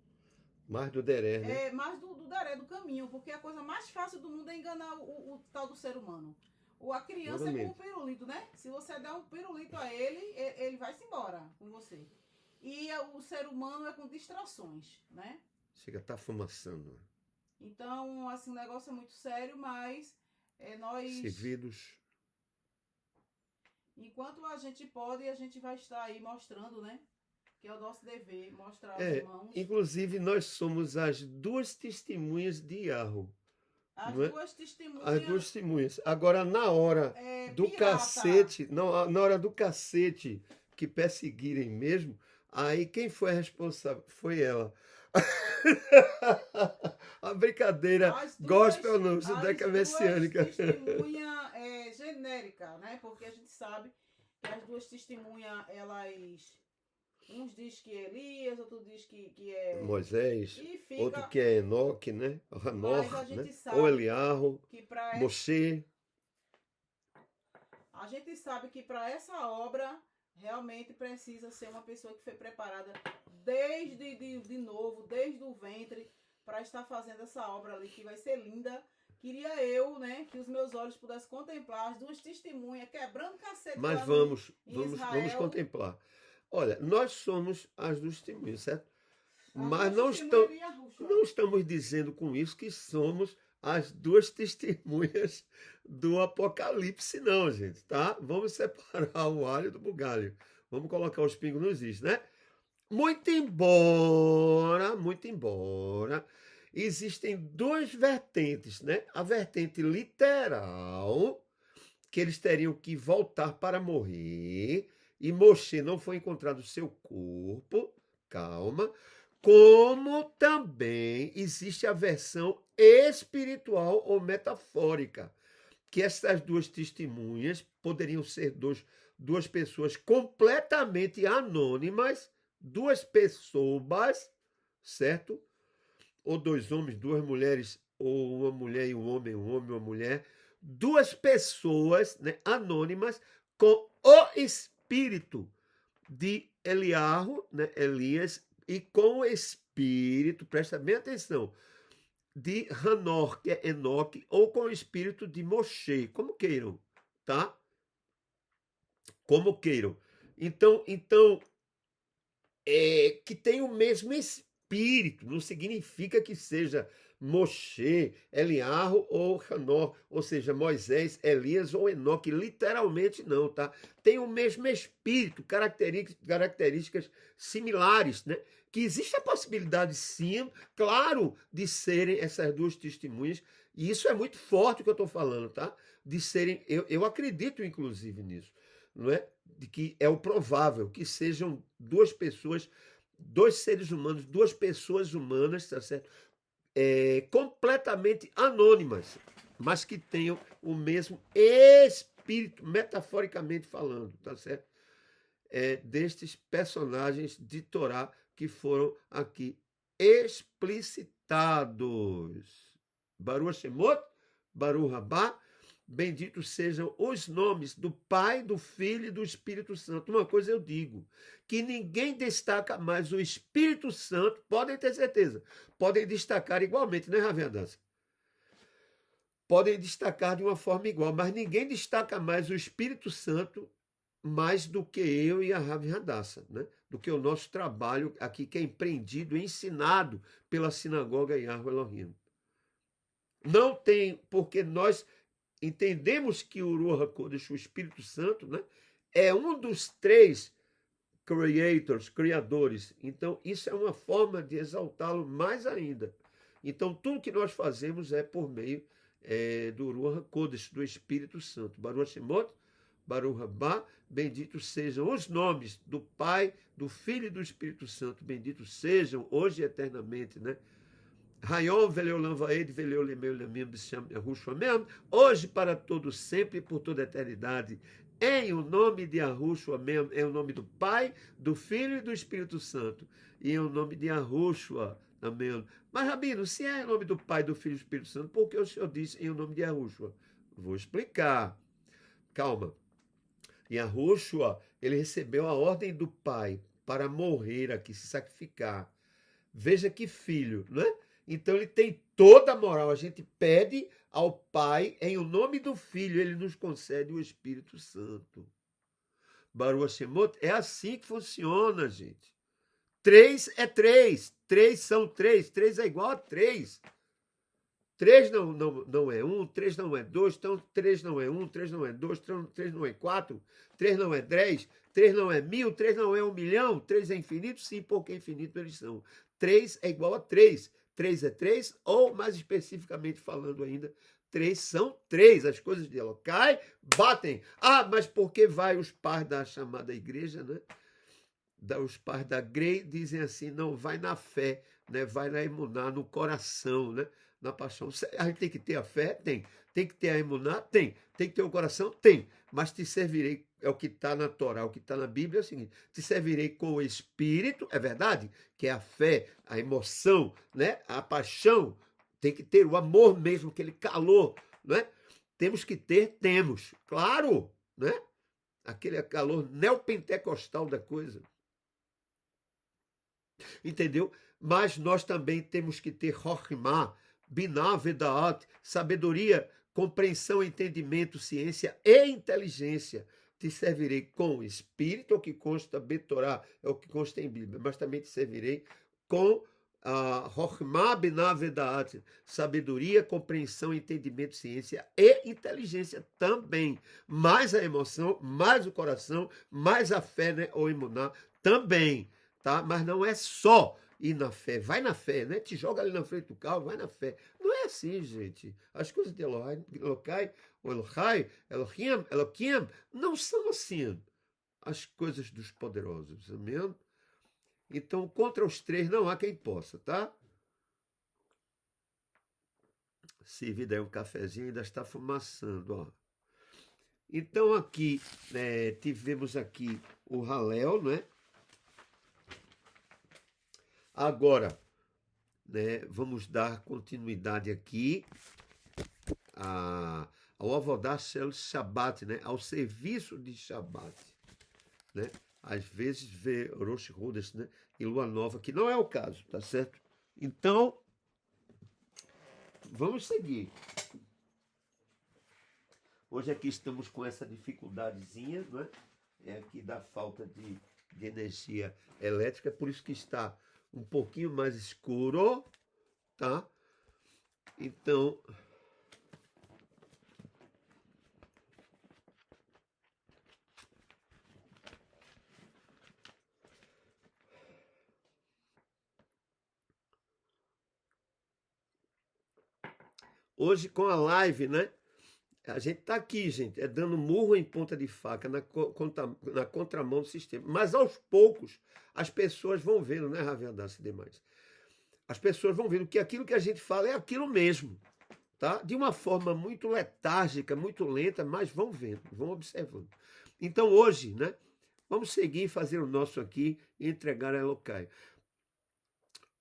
mais do deré, né? mais do deré, do caminho, porque a coisa mais fácil do mundo é enganar o tal do ser humano. A criança é como um pirulito, né? Se você der um pirulito a ele vai-se embora com você. E o ser humano é com distrações, né? Chega a estar fumaçando. Então, assim, o negócio é muito sério, mas nós... Servidos. Enquanto a gente pode, a gente vai estar aí mostrando, né? Que é o nosso dever, mostrar aos irmãos. Inclusive, nós somos as duas testemunhas de Yahweh. As duas testemunhas. As duas testemunhas. Agora, na hora do cacete, não, na hora do cacete que perseguirem mesmo, aí quem foi a responsável? Foi ela. A brincadeira gospel não, judeca messiânica. As duas testemunha genérica, né? Porque a gente sabe que as duas testemunhas, elas... Uns diz que é Elias, outro diz que é Moisés, outro que é Enoque, né? Hanor, né? Ou Eliarro, Moshe. A gente sabe que para essa obra realmente precisa ser uma pessoa que foi preparada desde de novo, desde o ventre, para estar fazendo essa obra ali, que vai ser linda. Queria eu, né, que os meus olhos pudessem contemplar as duas testemunhas quebrando cacete. Mas vamos contemplar. Olha, nós somos as duas testemunhas, certo? Mas não estamos dizendo com isso que somos as duas testemunhas do Apocalipse, não, gente, tá? Vamos separar o alho do bugalho. Vamos colocar os pingos nos is, né? Muito embora, existem duas vertentes, né? A vertente literal, que eles teriam que voltar para morrer, e Moshe não foi encontrado o seu corpo, calma, como também existe a versão espiritual ou metafórica, que essas duas testemunhas poderiam ser duas pessoas completamente anônimas, duas pessoas, certo? Ou dois homens, duas mulheres, ou uma mulher e um homem, uma mulher, duas pessoas, né, anônimas com o espírito de Eliarro, né, Elias, e com o espírito, presta bem atenção, de Hanor, que é Enoque, ou com o espírito de Moshe, como queiram, tá? Como queiram. Então que tem o mesmo espírito, não significa que seja Moshe, Eliarro ou Hanor, ou seja, Moisés, Elias ou Enoque, literalmente não, tá? Tem o mesmo espírito, características similares, né? Que existe a possibilidade, sim, claro, de serem essas duas testemunhas, e isso é muito forte o que eu estou falando, tá? De serem, eu acredito inclusive nisso, não é? De que é o provável que sejam duas pessoas, dois seres humanos, duas pessoas humanas, tá certo? Completamente anônimas, mas que tenham o mesmo espírito, metaforicamente falando, tá certo? Destes personagens de Torá que foram aqui explicitados. Baruch Shemot, Baruch Rabá, benditos sejam os nomes do Pai, do Filho e do Espírito Santo. Uma coisa eu digo, que ninguém destaca mais o Espírito Santo, podem ter certeza, podem destacar igualmente, né, Ravinha Dança? Podem destacar de uma forma igual, mas ninguém destaca mais o Espírito Santo mais do que eu e a Ravi Hadassah, né? Do que o nosso trabalho aqui, que é empreendido e ensinado pela sinagoga Yahweh Elohim. Não tem, porque nós entendemos que o Ruach HaKodesh, o Espírito Santo, né, é um dos 3 criadores. Então, isso é uma forma de exaltá-lo mais ainda. Então, tudo que nós fazemos é por meio do Ruach HaKodesh, do Espírito Santo. Baruch Shemot, Baruch Haba, benditos sejam os nomes do Pai, do Filho e do Espírito Santo. Benditos sejam hoje e eternamente, né? Rayon Veleolam Vaed Veleolemeu Lemim Bisham Yahushua mesmo, hoje para todos sempre e por toda a eternidade. Em o nome de Yahushua mesmo, em o nome do Pai, do Filho e do Espírito Santo. E em o nome de Yahushua, amém. Mas, Rabino, se é em nome do Pai, do Filho e do Espírito Santo, por que o Senhor disse em o nome de Yahushua? Vou explicar. Calma. Yahushua, ele recebeu a ordem do Pai para morrer aqui, se sacrificar. Veja que filho, não é? Então ele tem toda a moral. A gente pede ao Pai, em o nome do Filho, ele nos concede o Espírito Santo. Baruch Shemot, é assim que funciona, gente. 3 é 3. 3 são 3. 3 é igual a 3. 3 não é 1, 3 não é 2, então 3 não é 1, 3 não é 2, 3 não é 4, 3 não é 10, 3 não é 1000, 3 não é 1 milhão, 3 é infinito, sim, porque infinito eles são. 3 é igual a 3. 3 é 3, ou mais especificamente falando ainda, 3 são 3. As coisas de Elokai batem. Ah, mas por que vai os pais da chamada igreja, né? Os pais da Grey dizem assim, não, vai na fé, né? Vai na emuná, no coração, né? Na paixão. A gente tem que ter a fé? Tem. Tem que ter a emuná? Tem. Tem que ter o coração? Tem. Mas te servirei, é o que está na Torá, o que está na Bíblia é o seguinte, te servirei com o Espírito, é verdade? Que é a fé, a emoção, né? A paixão. Tem que ter o amor mesmo, aquele calor, né? Temos que ter, temos. Claro, né? Aquele calor neopentecostal da coisa. Entendeu? Mas nós também temos que ter Chokhmah, Binah Vedaat, sabedoria, compreensão, entendimento, ciência e inteligência. Te servirei com o Espírito, o que consta Betorá, é o que consta em Bíblia, mas também te servirei com Chokhmah, Binah Vedaat, sabedoria, compreensão, entendimento, ciência e inteligência também. Mais a emoção, mais o coração, mais a fé, né, ou emuná também. Tá? Mas não é só ir na fé. Vai na fé, né? Te joga ali na frente do carro, vai na fé. Não é assim, gente. As coisas de Elokai, o Elohai, Elohim, não são assim. As coisas dos poderosos, amém? Então, contra os 3 não há quem possa, tá? Servido aí um cafezinho, ainda está fumaçando, ó. Então, aqui, tivemos aqui o Halel, né? Agora, né, vamos dar continuidade aqui ao Avodah Shel Shabbat, né, ao serviço de Shabbat. Né? Às vezes vê Rosh Chodesh, né, e Lua Nova, que não é o caso, tá certo? Então, vamos seguir. Hoje aqui estamos com essa dificuldadezinha, né? É aqui da falta de energia elétrica, por isso que está um pouquinho mais escuro, tá? Então, hoje com a live, né? A gente tá aqui, gente, dando murro em ponta de faca na contramão do sistema. Mas aos poucos as pessoas vão vendo, né, Ravel Dassi e demais? As pessoas vão vendo que aquilo que a gente fala é aquilo mesmo, tá? De uma forma muito letárgica, muito lenta, mas vão vendo, vão observando. Então hoje, né, vamos seguir e fazer o nosso aqui e entregar a Elokai.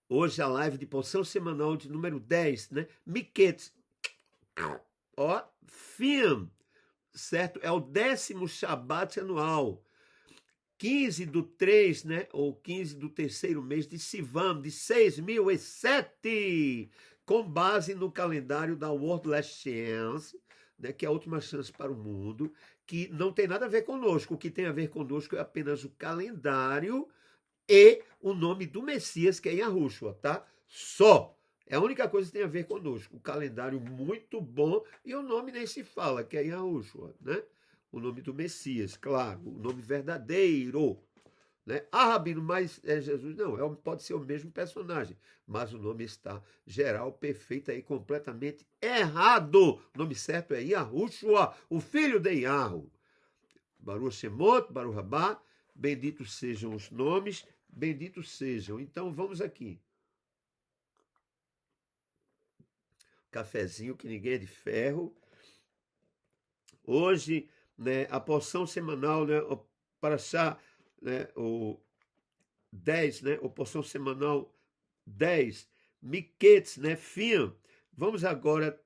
Hoje a live de porção semanal de número 10, né? Miquet. Ó, fim, certo? É o 10º Shabat anual. 15/3, né? Ou 15 do terceiro mês de Sivan, de 6007, com base no calendário da World Last Chance, né? Que é a última chance para o mundo, que não tem nada a ver conosco. O que tem a ver conosco é apenas o calendário e o nome do Messias, que é Yahushua, tá? Só. É a única coisa que tem a ver conosco. O calendário muito bom e o nome nem se fala, que é Yahushua, né? O nome do Messias, claro, o nome verdadeiro, né? Ah, Rabino, mas é Jesus? Não, pode ser o mesmo personagem, mas o nome está geral, perfeito aí, completamente errado. O nome certo é Yahushua, o filho de Yahu. Baruch Shemot, Baruch Rabá, benditos sejam os nomes, benditos sejam. Então vamos aqui. Cafezinho que ninguém é de ferro. Hoje, né, a porção semanal, né, para achar, né, o 10, né, a porção semanal 10, Miquetes, né, fim. Vamos agora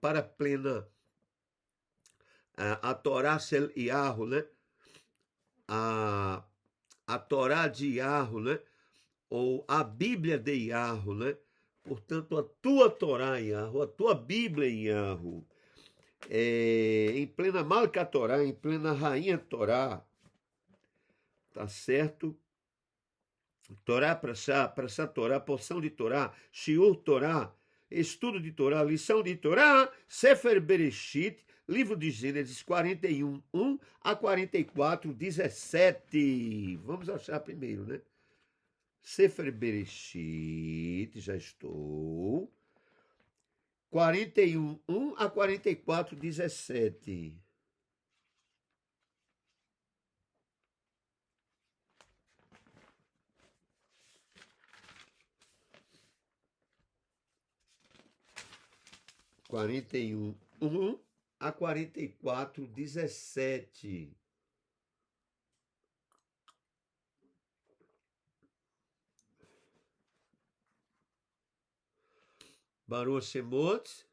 para a plena a Torá Shel Yahu, né, a Torá de Yahu, né, ou a Bíblia de Yahu, né, portanto a tua Torá Yahu, a tua Bíblia Yahu. Em plena Malca Torá, em plena Rainha Torá, tá certo? Torá para essa Torá, porção de Torá, Shiur Torá, estudo de Torá, lição de Torá, Sefer Bereshit, livro de Gênesis 41, 1 a 44, 17. Vamos achar primeiro, né? Sefer Bereshit, já estou. 41, 1 a 44, 17. Quarenta e um, 1 a 44, 17. Baruch Shemot,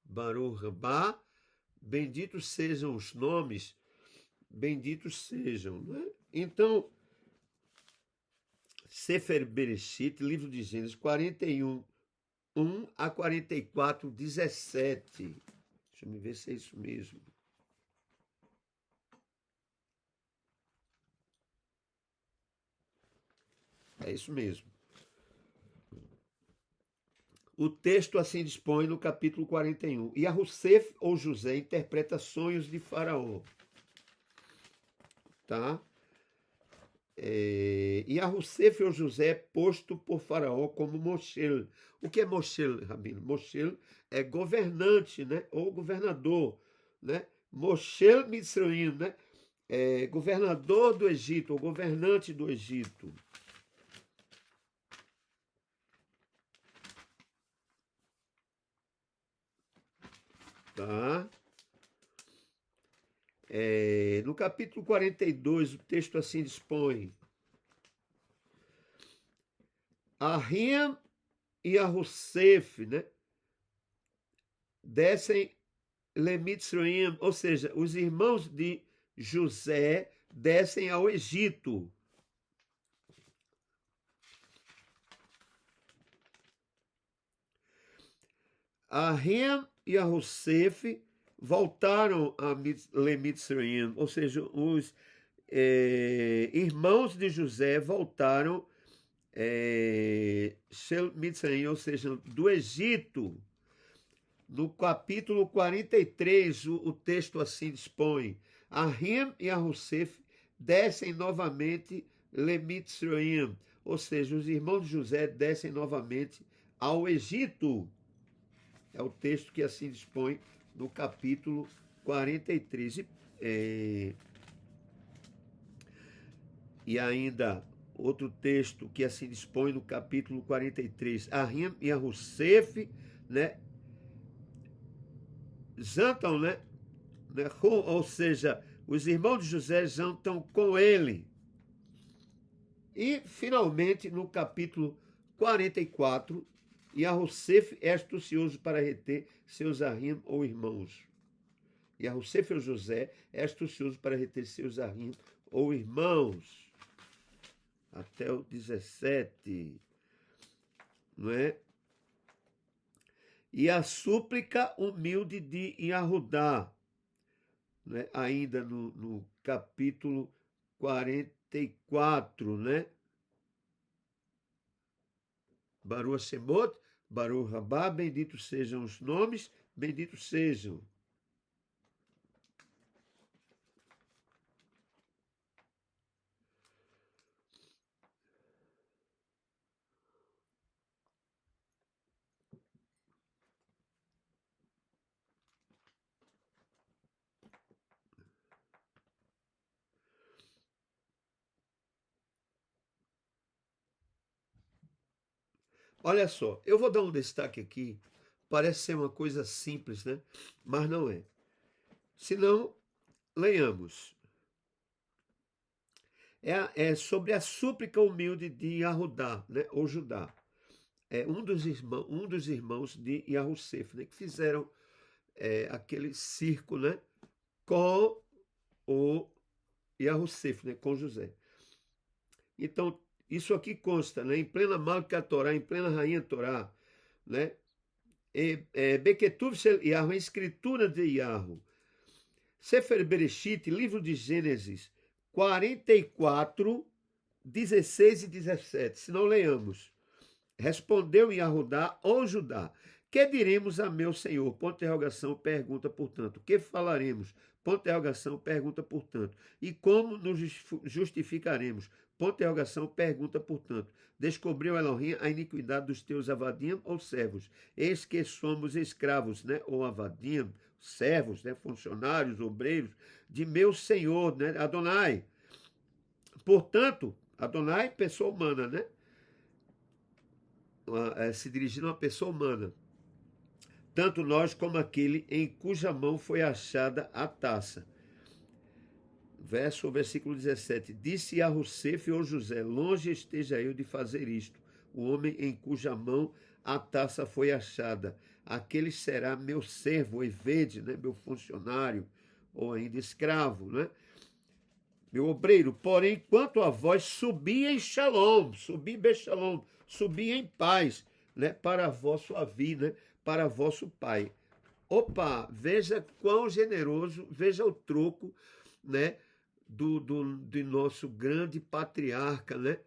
Baruch Rabá, benditos sejam os nomes, benditos sejam. Né? Então, Sefer Bereshit, livro de Gênesis 41, 1 a 44, 17. Deixa eu me ver se é isso mesmo. É isso mesmo. O texto assim dispõe no capítulo 41. E a Rousseff ou José interpreta sonhos de Faraó. Tá? E a Rousseff ou José é posto por Faraó como Moshel. O que é Moshel, Rabino? Moshel é governante, né? Ou governador, né? Moshel Mitzrayim, né? Governador do Egito, ou governante do Egito. Tá? No capítulo 42, o texto assim dispõe: Ahim e a Rousseff, né, descem Lemitzraim, ou seja, os irmãos de José descem ao Egito. Ahim e a Rousseff voltaram a Lemitzraim, ou seja, os irmãos de José voltaram Mitzrayim, ou seja, do Egito. No capítulo 43, o texto assim dispõe: Ahim e a Rousseff descem novamente Lemitzraim, ou seja, os irmãos de José descem novamente ao Egito. É o texto que assim dispõe no capítulo 43. E ainda outro texto que assim dispõe no capítulo 43. Ahim e a Rousseff, né, jantam, né, ou seja, os irmãos de José jantam com ele. E, finalmente, no capítulo 44, e a Rousseff é astucioso para reter seus Ahim ou irmãos. E a Rousseff ou José é astucioso para reter seus Ahim ou irmãos. Até o 17, não é? E a súplica humilde de Yahudá, né? Ainda no capítulo 44, né? Baruch Shemot, Baruch Rabá, benditos sejam os nomes, benditos sejam. Olha só, eu vou dar um destaque aqui. Parece ser uma coisa simples, né? Mas não é. Se não, leiamos. É sobre a súplica humilde de Yahudá, né? Ou Judá. É um dos irmãos de Yahussef, né? Que fizeram aquele circo, né? Com o Yahussef, né? Com José. Então, isso aqui consta, né? Em plena Malka Torá, em plena Rainha Torá, né? Beketuv Shel Yahu, a escritura de Yahu. Sefer Bereshit, livro de Gênesis, 44, 16 e 17. Se não leamos. Respondeu Yahudá, ó Judá, que diremos a meu senhor? Ponto de interrogação, pergunta, portanto. Que falaremos? Ponto de interrogação, pergunta, portanto. E como nos justificaremos? Ponto de interrogação, pergunta, portanto. Descobriu Elohim a iniquidade dos teus avadim ou servos. Eis que somos escravos, né? Ou avadim, servos, né? Funcionários, obreiros, de meu senhor, né? Adonai. Portanto, Adonai, pessoa humana, né? Se dirigindo a uma pessoa humana. Tanto nós como aquele em cuja mão foi achada a taça. Versículo 17. Disse a Rossef ou José, longe esteja eu de fazer isto. O homem em cuja mão a taça foi achada. Aquele será meu servo, evede, né? Meu funcionário, ou ainda escravo, né? Meu obreiro. Porém, quanto a vós, subi em shalom, subi bechalom, subi em paz, né? Para vosso avi, né? Para vosso pai. Opa, veja quão generoso, veja o troco, né? De nosso grande patriarca, né?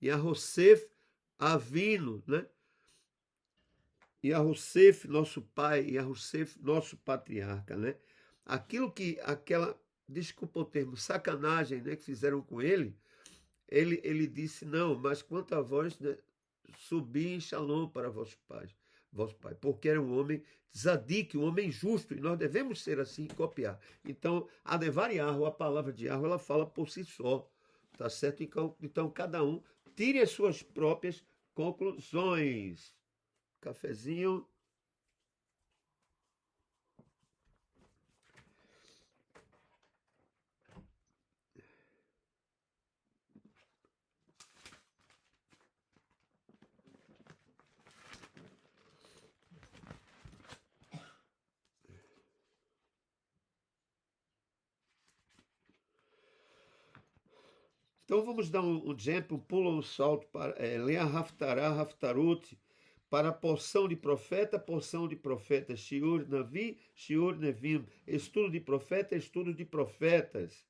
Yahossef Avino, né? Yahussef, nosso pai, Yahussef, nosso patriarca, né? Desculpa o termo, sacanagem, né, que fizeram com ele disse, não, mas quanto a vós, né, subi em Shalom para vosso pai, porque era um homem tzadik, um homem justo, e nós devemos ser assim, copiar. Então, a Devar Yahu, a palavra de Yahu, ela fala por si só, tá certo? Então, cada um tire as suas próprias conclusões. Cafezinho. Então vamos dar um exemplo, um salto para Lea Haftará, Haftarut, para a porção de profeta, Shiur Navi, Shiur Nevim, estudo de profeta, estudo de profetas.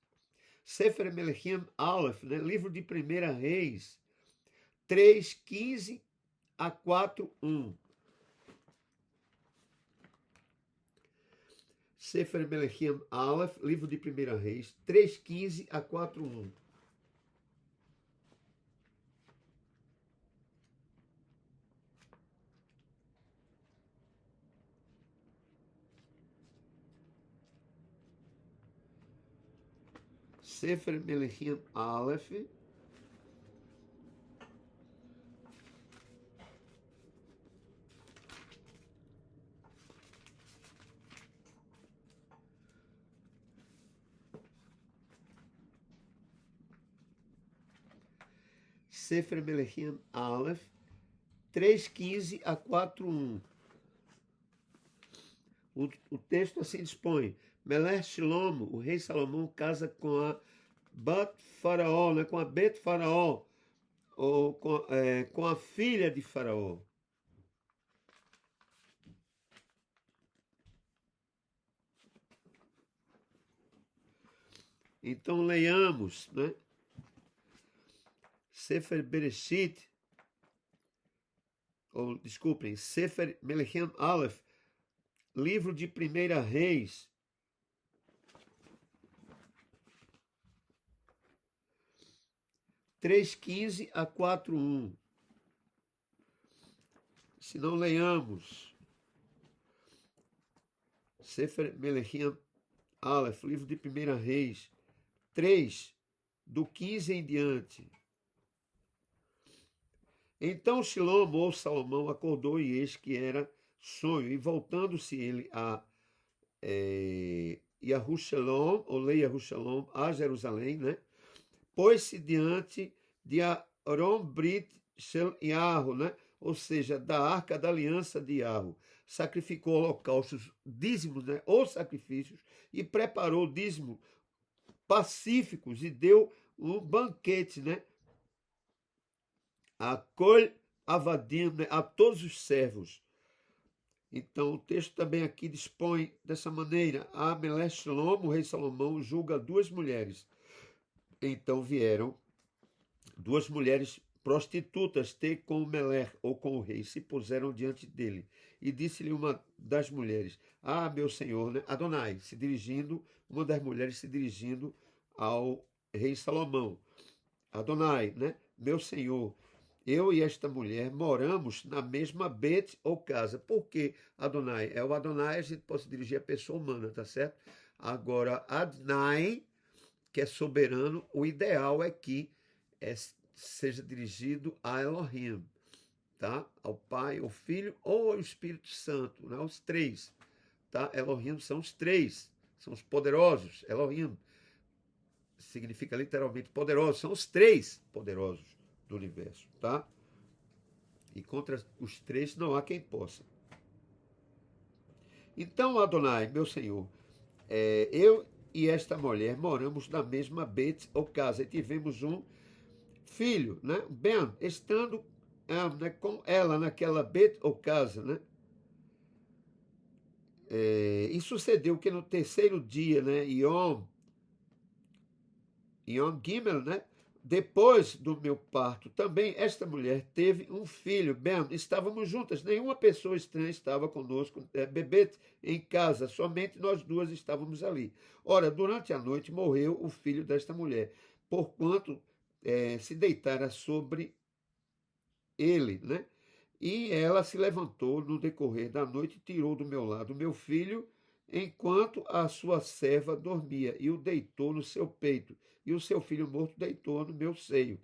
Sefer Melechim Aleph, né? Livro de 1 Reis, 3:15 a 4:1. Sefer Melechim Aleph, livro de 1 Reis, 3:15 a 4:1. Sefer Melechim Aleph, Sefer Melechim Aleph, 3:15 a 4:1. O texto assim dispõe: Melech Shlomo, o rei Salomão, casa com a Bat Faraó, né, com a Bet Faraó, ou com a filha de Faraó. Então leiamos, né? Sefer Bereshit, ou desculpem, Sefer Melechim Aleph, livro de 1 Reis, três 15 a 4:1. Se não leiamos Sefer Melechim Aleph, livro de 1 Reis, 3, do 15 em diante. Então Shilomo, ou Salomão, acordou e eis que era sonho. E voltando-se ele a Yahushalom, ou Lei Yahushalom, a Jerusalém, né? Pôs-se diante de Aron Brit Shel Yahu, né? Ou seja, da arca da aliança de Yahu. Sacrificou holocaustos, dízimos, né? Ou sacrifícios, e preparou dízimos pacíficos e deu um banquete, né? A Kol Avadim, né? A todos os servos. Então, o texto também aqui dispõe dessa maneira. Amelech Shlomo, o rei Salomão, julga duas mulheres. Então vieram duas mulheres prostitutas ter com o Melech, ou com o rei, se puseram diante dele. E disse-lhe uma das mulheres, meu senhor, né? Adonai, uma das mulheres se dirigindo ao rei Salomão. Adonai, né? Meu senhor, eu e esta mulher moramos na mesma bet ou casa. Por quê, Adonai? O Adonai, a gente pode se dirigir a pessoa humana, tá certo? Agora, Adonai, que é soberano, o ideal é que seja dirigido a Elohim, tá? Ao Pai, ao Filho ou ao Espírito Santo, né? Os três, tá? Elohim são os três, são os poderosos. Elohim significa literalmente poderosos, são os três poderosos do universo, tá? E contra os três não há quem possa. Então, Adonai, meu Senhor, eu e esta mulher moramos na mesma bet ou casa e tivemos um filho, né? Ben, estando né, com ela naquela bet ou casa, né? E sucedeu que no terceiro dia, né? Yom Gimel, né? Depois do meu parto, também esta mulher teve um filho, Ben, estávamos juntas, nenhuma pessoa estranha estava conosco, bebê em casa, somente nós duas estávamos ali. Ora, durante a noite morreu o filho desta mulher, porquanto se deitara sobre ele, né? E ela se levantou no decorrer da noite e tirou do meu lado o meu filho, enquanto a sua serva dormia, e o deitou no seu peito, e o seu filho morto deitou no meu seio.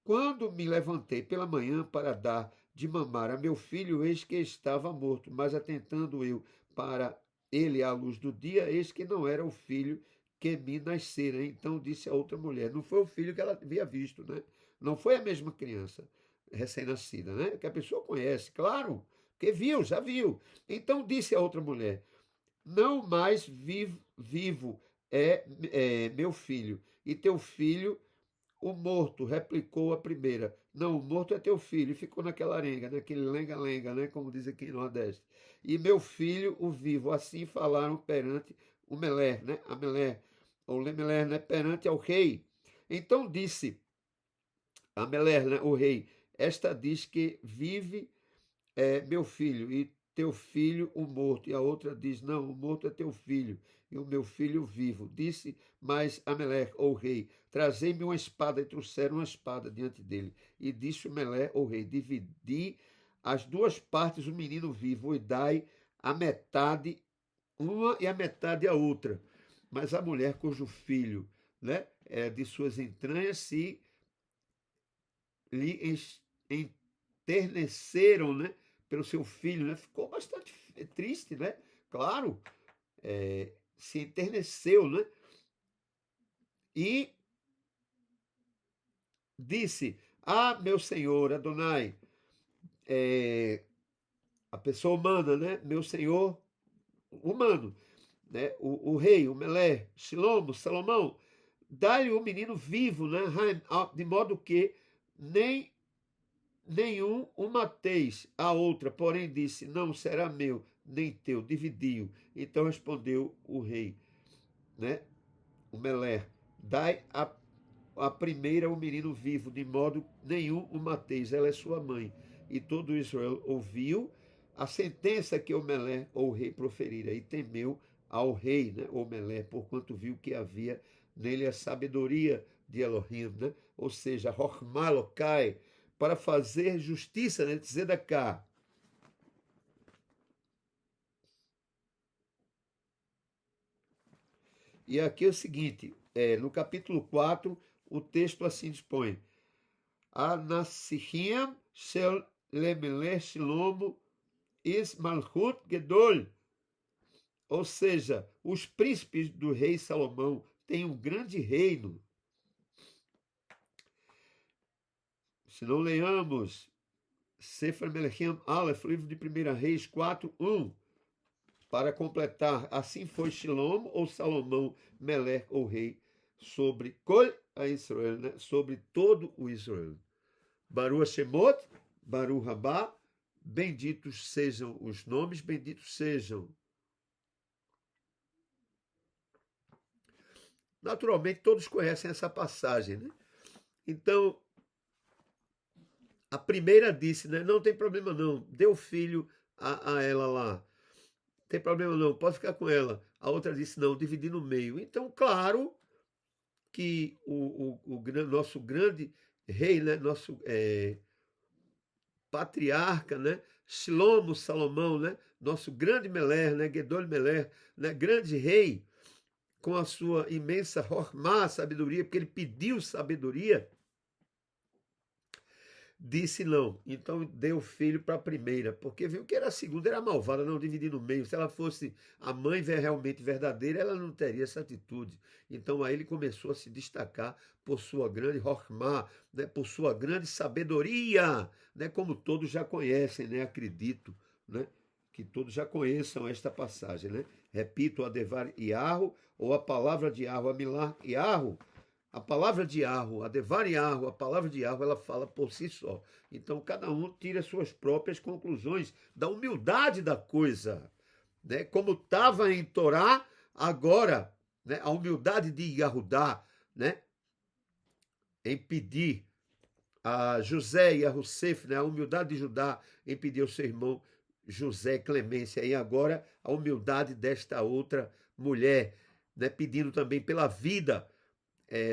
Quando me levantei pela manhã para dar de mamar a meu filho, eis que estava morto, mas atentando eu para ele à luz do dia, eis que não era o filho que me nascera. Então disse a outra mulher, não foi o filho que ela havia visto, né? Não foi a mesma criança recém-nascida, né? Que a pessoa conhece, claro, porque viu, já viu. Então disse a outra mulher, não mais vivo é meu filho, e teu filho, o morto, replicou a primeira. Não, o morto é teu filho, e ficou naquela arenga, naquele lenga-lenga, né, como diz aqui no Nordeste. E meu filho, o vivo, assim falaram perante o Meler, né, a Meler, ou Lemeler, né, perante ao rei. Então disse a Meler, né, o rei, esta diz que vive meu filho, e teu filho o morto. E a outra diz, não, o morto é teu filho, e o meu filho vivo. Disse mais Amelé, o rei, trazei-me uma espada, e trouxeram uma espada diante dele. E disse o Melé, o rei, dividi as duas partes o menino vivo, e dai a metade uma e a metade a outra. Mas a mulher cujo filho, né, de suas entranhas se lhe enterneceram, né, pelo seu filho, né? Ficou bastante triste, né? Claro, se enterneceu, né? E disse, meu senhor, Adonai, a pessoa humana, né? Meu senhor humano, né? O rei, o Melé, Shilomo, Salomão, dá-lhe o menino vivo, né? De modo que nenhum o mateis. A outra, porém, disse, não será meu, nem teu, dividiu. Então respondeu o rei, né? O Meler, dai a primeira o menino vivo, de modo nenhum o mateis, ela é sua mãe. E todo Israel ouviu a sentença que Omelé, ou rei, proferira, e temeu ao rei, né, Omelé, porquanto viu que havia nele a sabedoria de Elohim, né? Ou seja, Chokhmah Elokai, para fazer justiça, né, Tzedakah. E aqui é o seguinte, no capítulo 4, o texto assim dispõe: Anasihim shel lemelech Shlomo is malchut gedol. Ou seja, os príncipes do rei Salomão têm um grande reino. Se não leamos Sefer Melechim Aleph, livro de 1 Reis 4:1, para completar, assim foi Shlomo ou Salomão, Melech ou rei, sobre Kol a Israel, né? Sobre todo o Israel. Baruch Shemot, Baruch Rabá, benditos sejam os nomes, benditos sejam. Naturalmente, todos conhecem essa passagem, né? Então, a primeira disse, né? Não tem problema não, deu filho a ela lá. Não tem problema não, pode ficar com ela. A outra disse, não, dividi no meio. Então, claro que o nosso grande rei, né? Nosso patriarca, né? Shlomo, Salomão, né? Nosso grande Meler, né? Gedol Meler, né? Grande rei, com a sua imensa Chokhmah, sabedoria, porque ele pediu sabedoria, disse não. Então deu filho para a primeira, porque viu que era a segunda, era malvada, não dividir no meio. Se ela fosse a mãe realmente verdadeira, ela não teria essa atitude. Então aí ele começou a se destacar por sua grande Chokhmah, né, por sua grande sabedoria, né, como todos já conhecem, né, acredito, né, que todos já conheçam esta passagem, né? Repito, Adevar Yahu, ou a palavra de Yahu, a Milah Yahu. A palavra de Yahu, a Devar Yahu, a palavra de Yahu, ela fala por si só. Então, cada um tira suas próprias conclusões da humildade da coisa, né? Como estava em Torá, agora, né? A humildade de Yahudá, né? Em pedir a José e a Rossef, né? A humildade de Judá em pedir ao seu irmão José clemência. E agora, a humildade desta outra mulher, né? Pedindo também pela vida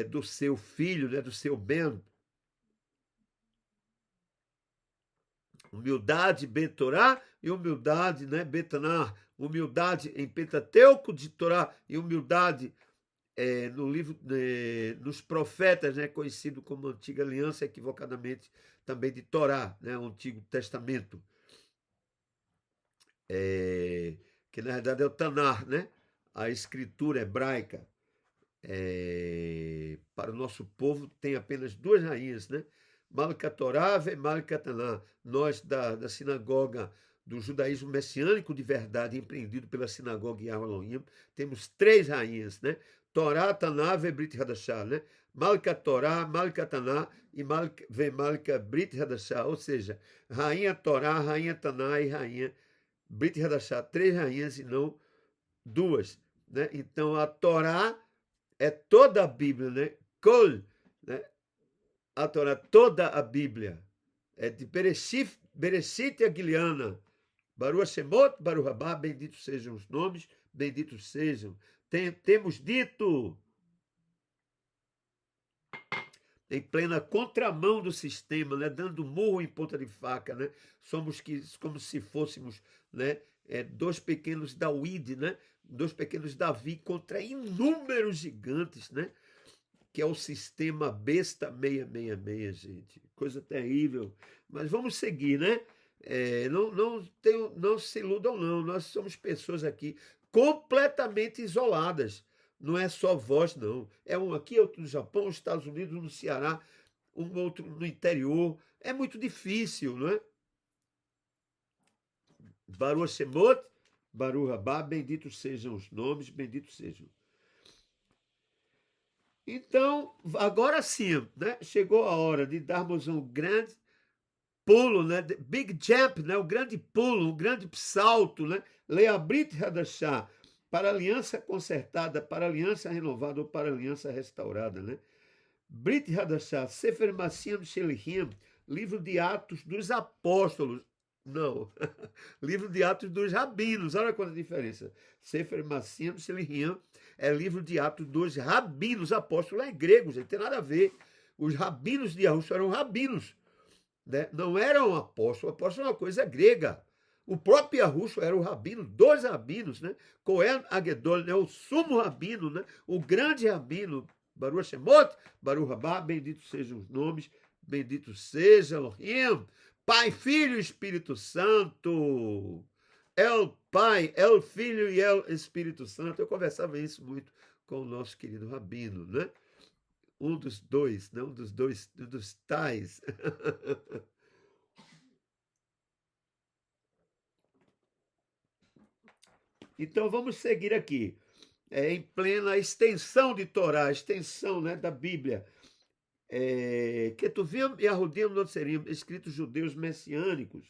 do seu filho, né, do seu Ben. Humildade Betorá e humildade, né, Betanar. Humildade em Pentateuco de Torá e humildade no livro, nos profetas, né, conhecido como Antiga Aliança, equivocadamente também de Torá, né, o Antigo Testamento. Que na verdade é o Tanar, né, a escritura hebraica. Para o nosso povo tem apenas duas rainhas, né? Malka Torá e Malka Taná. Nós da sinagoga do judaísmo messiânico de verdade, empreendido pela sinagoga Yahweh Elohim, temos três rainhas, né? Torá, Taná e Brit Hadashah, né? Malka Torá, Malka Taná e Malka Brit Hadashah, ou seja, rainha Torá, rainha Taná e rainha Brit Hadashah, três rainhas e não duas, né? Então a Torá é toda a Bíblia, né? Kol, né? A Torá, toda a Bíblia. É de Bereshit e Gileana. Baruch Shemot, Baruch Rabá, benditos sejam os nomes, benditos sejam. Temos dito, em plena contramão do sistema, né? Dando murro em ponta de faca, né? Somos como se fôssemos, né? Dois pequenos David, né? Dois pequenos Davi contra inúmeros gigantes, né? Que é o sistema besta 666, gente. Coisa terrível. Mas vamos seguir, né? Não se iludam, não. Nós somos pessoas aqui completamente isoladas. Não é só voz, não. É um aqui, outro no Japão, nos Estados Unidos, no Ceará, um outro no interior. É muito difícil, não é? Baruch Shemot, Baruch Rabá, benditos sejam os nomes, benditos sejam. Então, agora sim, né? Chegou a hora de darmos um grande pulo, né? Big jump, né? O grande pulo, um grande salto, né? Leia Brit Hadashah, para a aliança consertada, para a aliança renovada ou para a aliança restaurada, né? Brit Hadashah, Sefer Masim Shelihim, livro de Atos dos Apóstolos. Não, livro de Atos dos Rabinos. Olha quanta diferença. Sefer Masim Shelihim é livro de Atos dos Rabinos. Apóstolo é grego, gente, tem nada a ver. Os rabinos de Yahushua eram rabinos, né? Não eram apóstolos. Apóstolo é uma coisa grega. O próprio Yahushua era o rabino, dois rabinos, né? Cohen Agedol, né? O sumo rabino, né? O grande rabino, Baruch Shemot, Baruch Rabá, benditos sejam os nomes, bendito seja Elohim, Pai, Filho e Espírito Santo. É o Pai, é o Filho e é o Espírito Santo. Eu conversava isso muito com o nosso querido rabino, né? Um dos dois, não dos dois, dos tais. Então vamos seguir aqui. Em plena extensão de Torá, extensão, né, da Bíblia. Ketuvim e Ahudim Notzerim, escritos judeus messiânicos.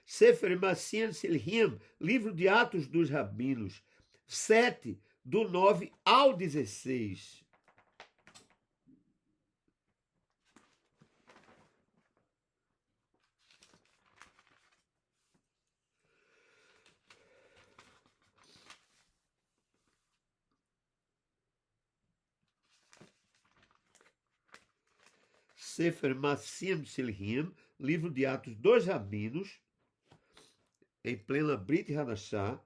Sefer Masim Silhim, livro de Atos dos Rabinos, 7, do 9 ao 16. Sefer Masim Silhim, livro de Atos dos Rabinos, em plena Brit Hadashah,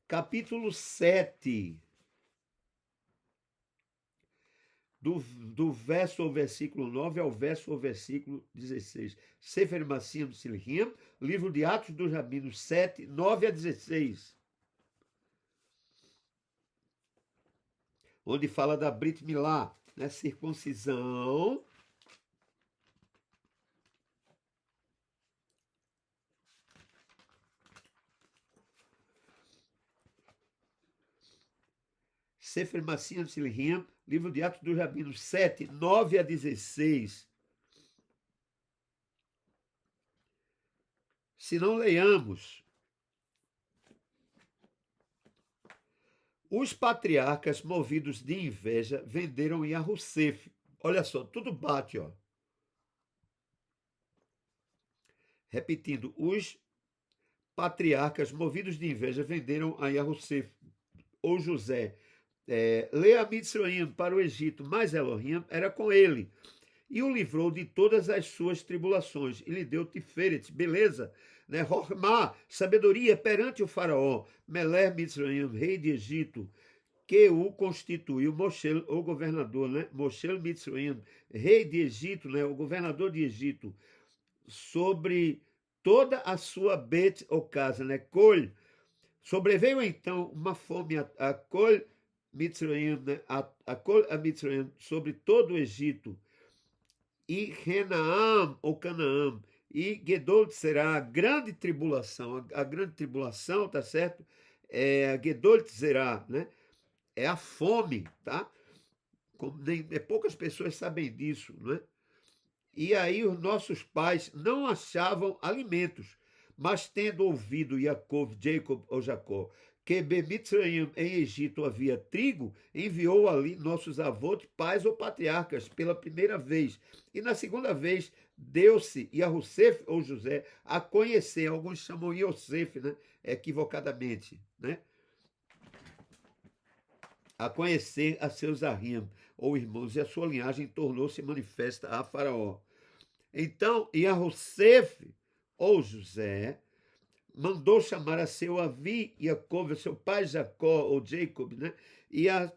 capítulo 7, do verso ao versículo 9 ao verso ao versículo 16. Sefer Masim Silhim, livro de Atos dos Rabinos, 7, 9 a 16. Onde fala da Brit Milá, né, circuncisão. Sefer Masim Silhim, livro de Atos dos Rabinos, 7, 9 a 16. Se não leiamos, os patriarcas, movidos de inveja, venderam Yahussef. Olha só, tudo bate, ó. Repetindo, os patriarcas, movidos de inveja, venderam a Yahussef, ou José, Lea Mitzroim para o Egito, mas Elohim era com ele, e o livrou de todas as suas tribulações, e lhe deu Tiferet, beleza, né? Hormá, sabedoria perante o faraó, Meler Mitzroim, rei de Egito, que o constituiu, Moshe, o governador, né? Moshe Mitzroim, rei de Egito, né? O governador de Egito, sobre toda a sua bet ou casa, né? Col. Sobreveio então uma fome a Col Mitzroim, né? a Col a Mitzroim, sobre todo o Egito, e Renaam, ou Canaã, e Gedol será a grande tribulação, a grande tribulação, tá certo? A Gedol será, né? É a fome, tá? Poucas pessoas sabem disso, né? E aí os nossos pais não achavam alimentos, mas tendo ouvido Jacob ou Jacó, que Mitzraim, em Egito havia trigo, enviou ali nossos avós, pais ou patriarcas, pela primeira vez. E na segunda vez, deu-se Yahussef ou José a conhecer, alguns chamam Yosef, né? Equivocadamente, né? A conhecer a seus ahim, ou irmãos, e a sua linhagem tornou-se manifesta a Faraó. Então, Yahussef, ou José, mandou chamar a seu avi Jacob, seu pai Jacó, ou Jacob, né? E a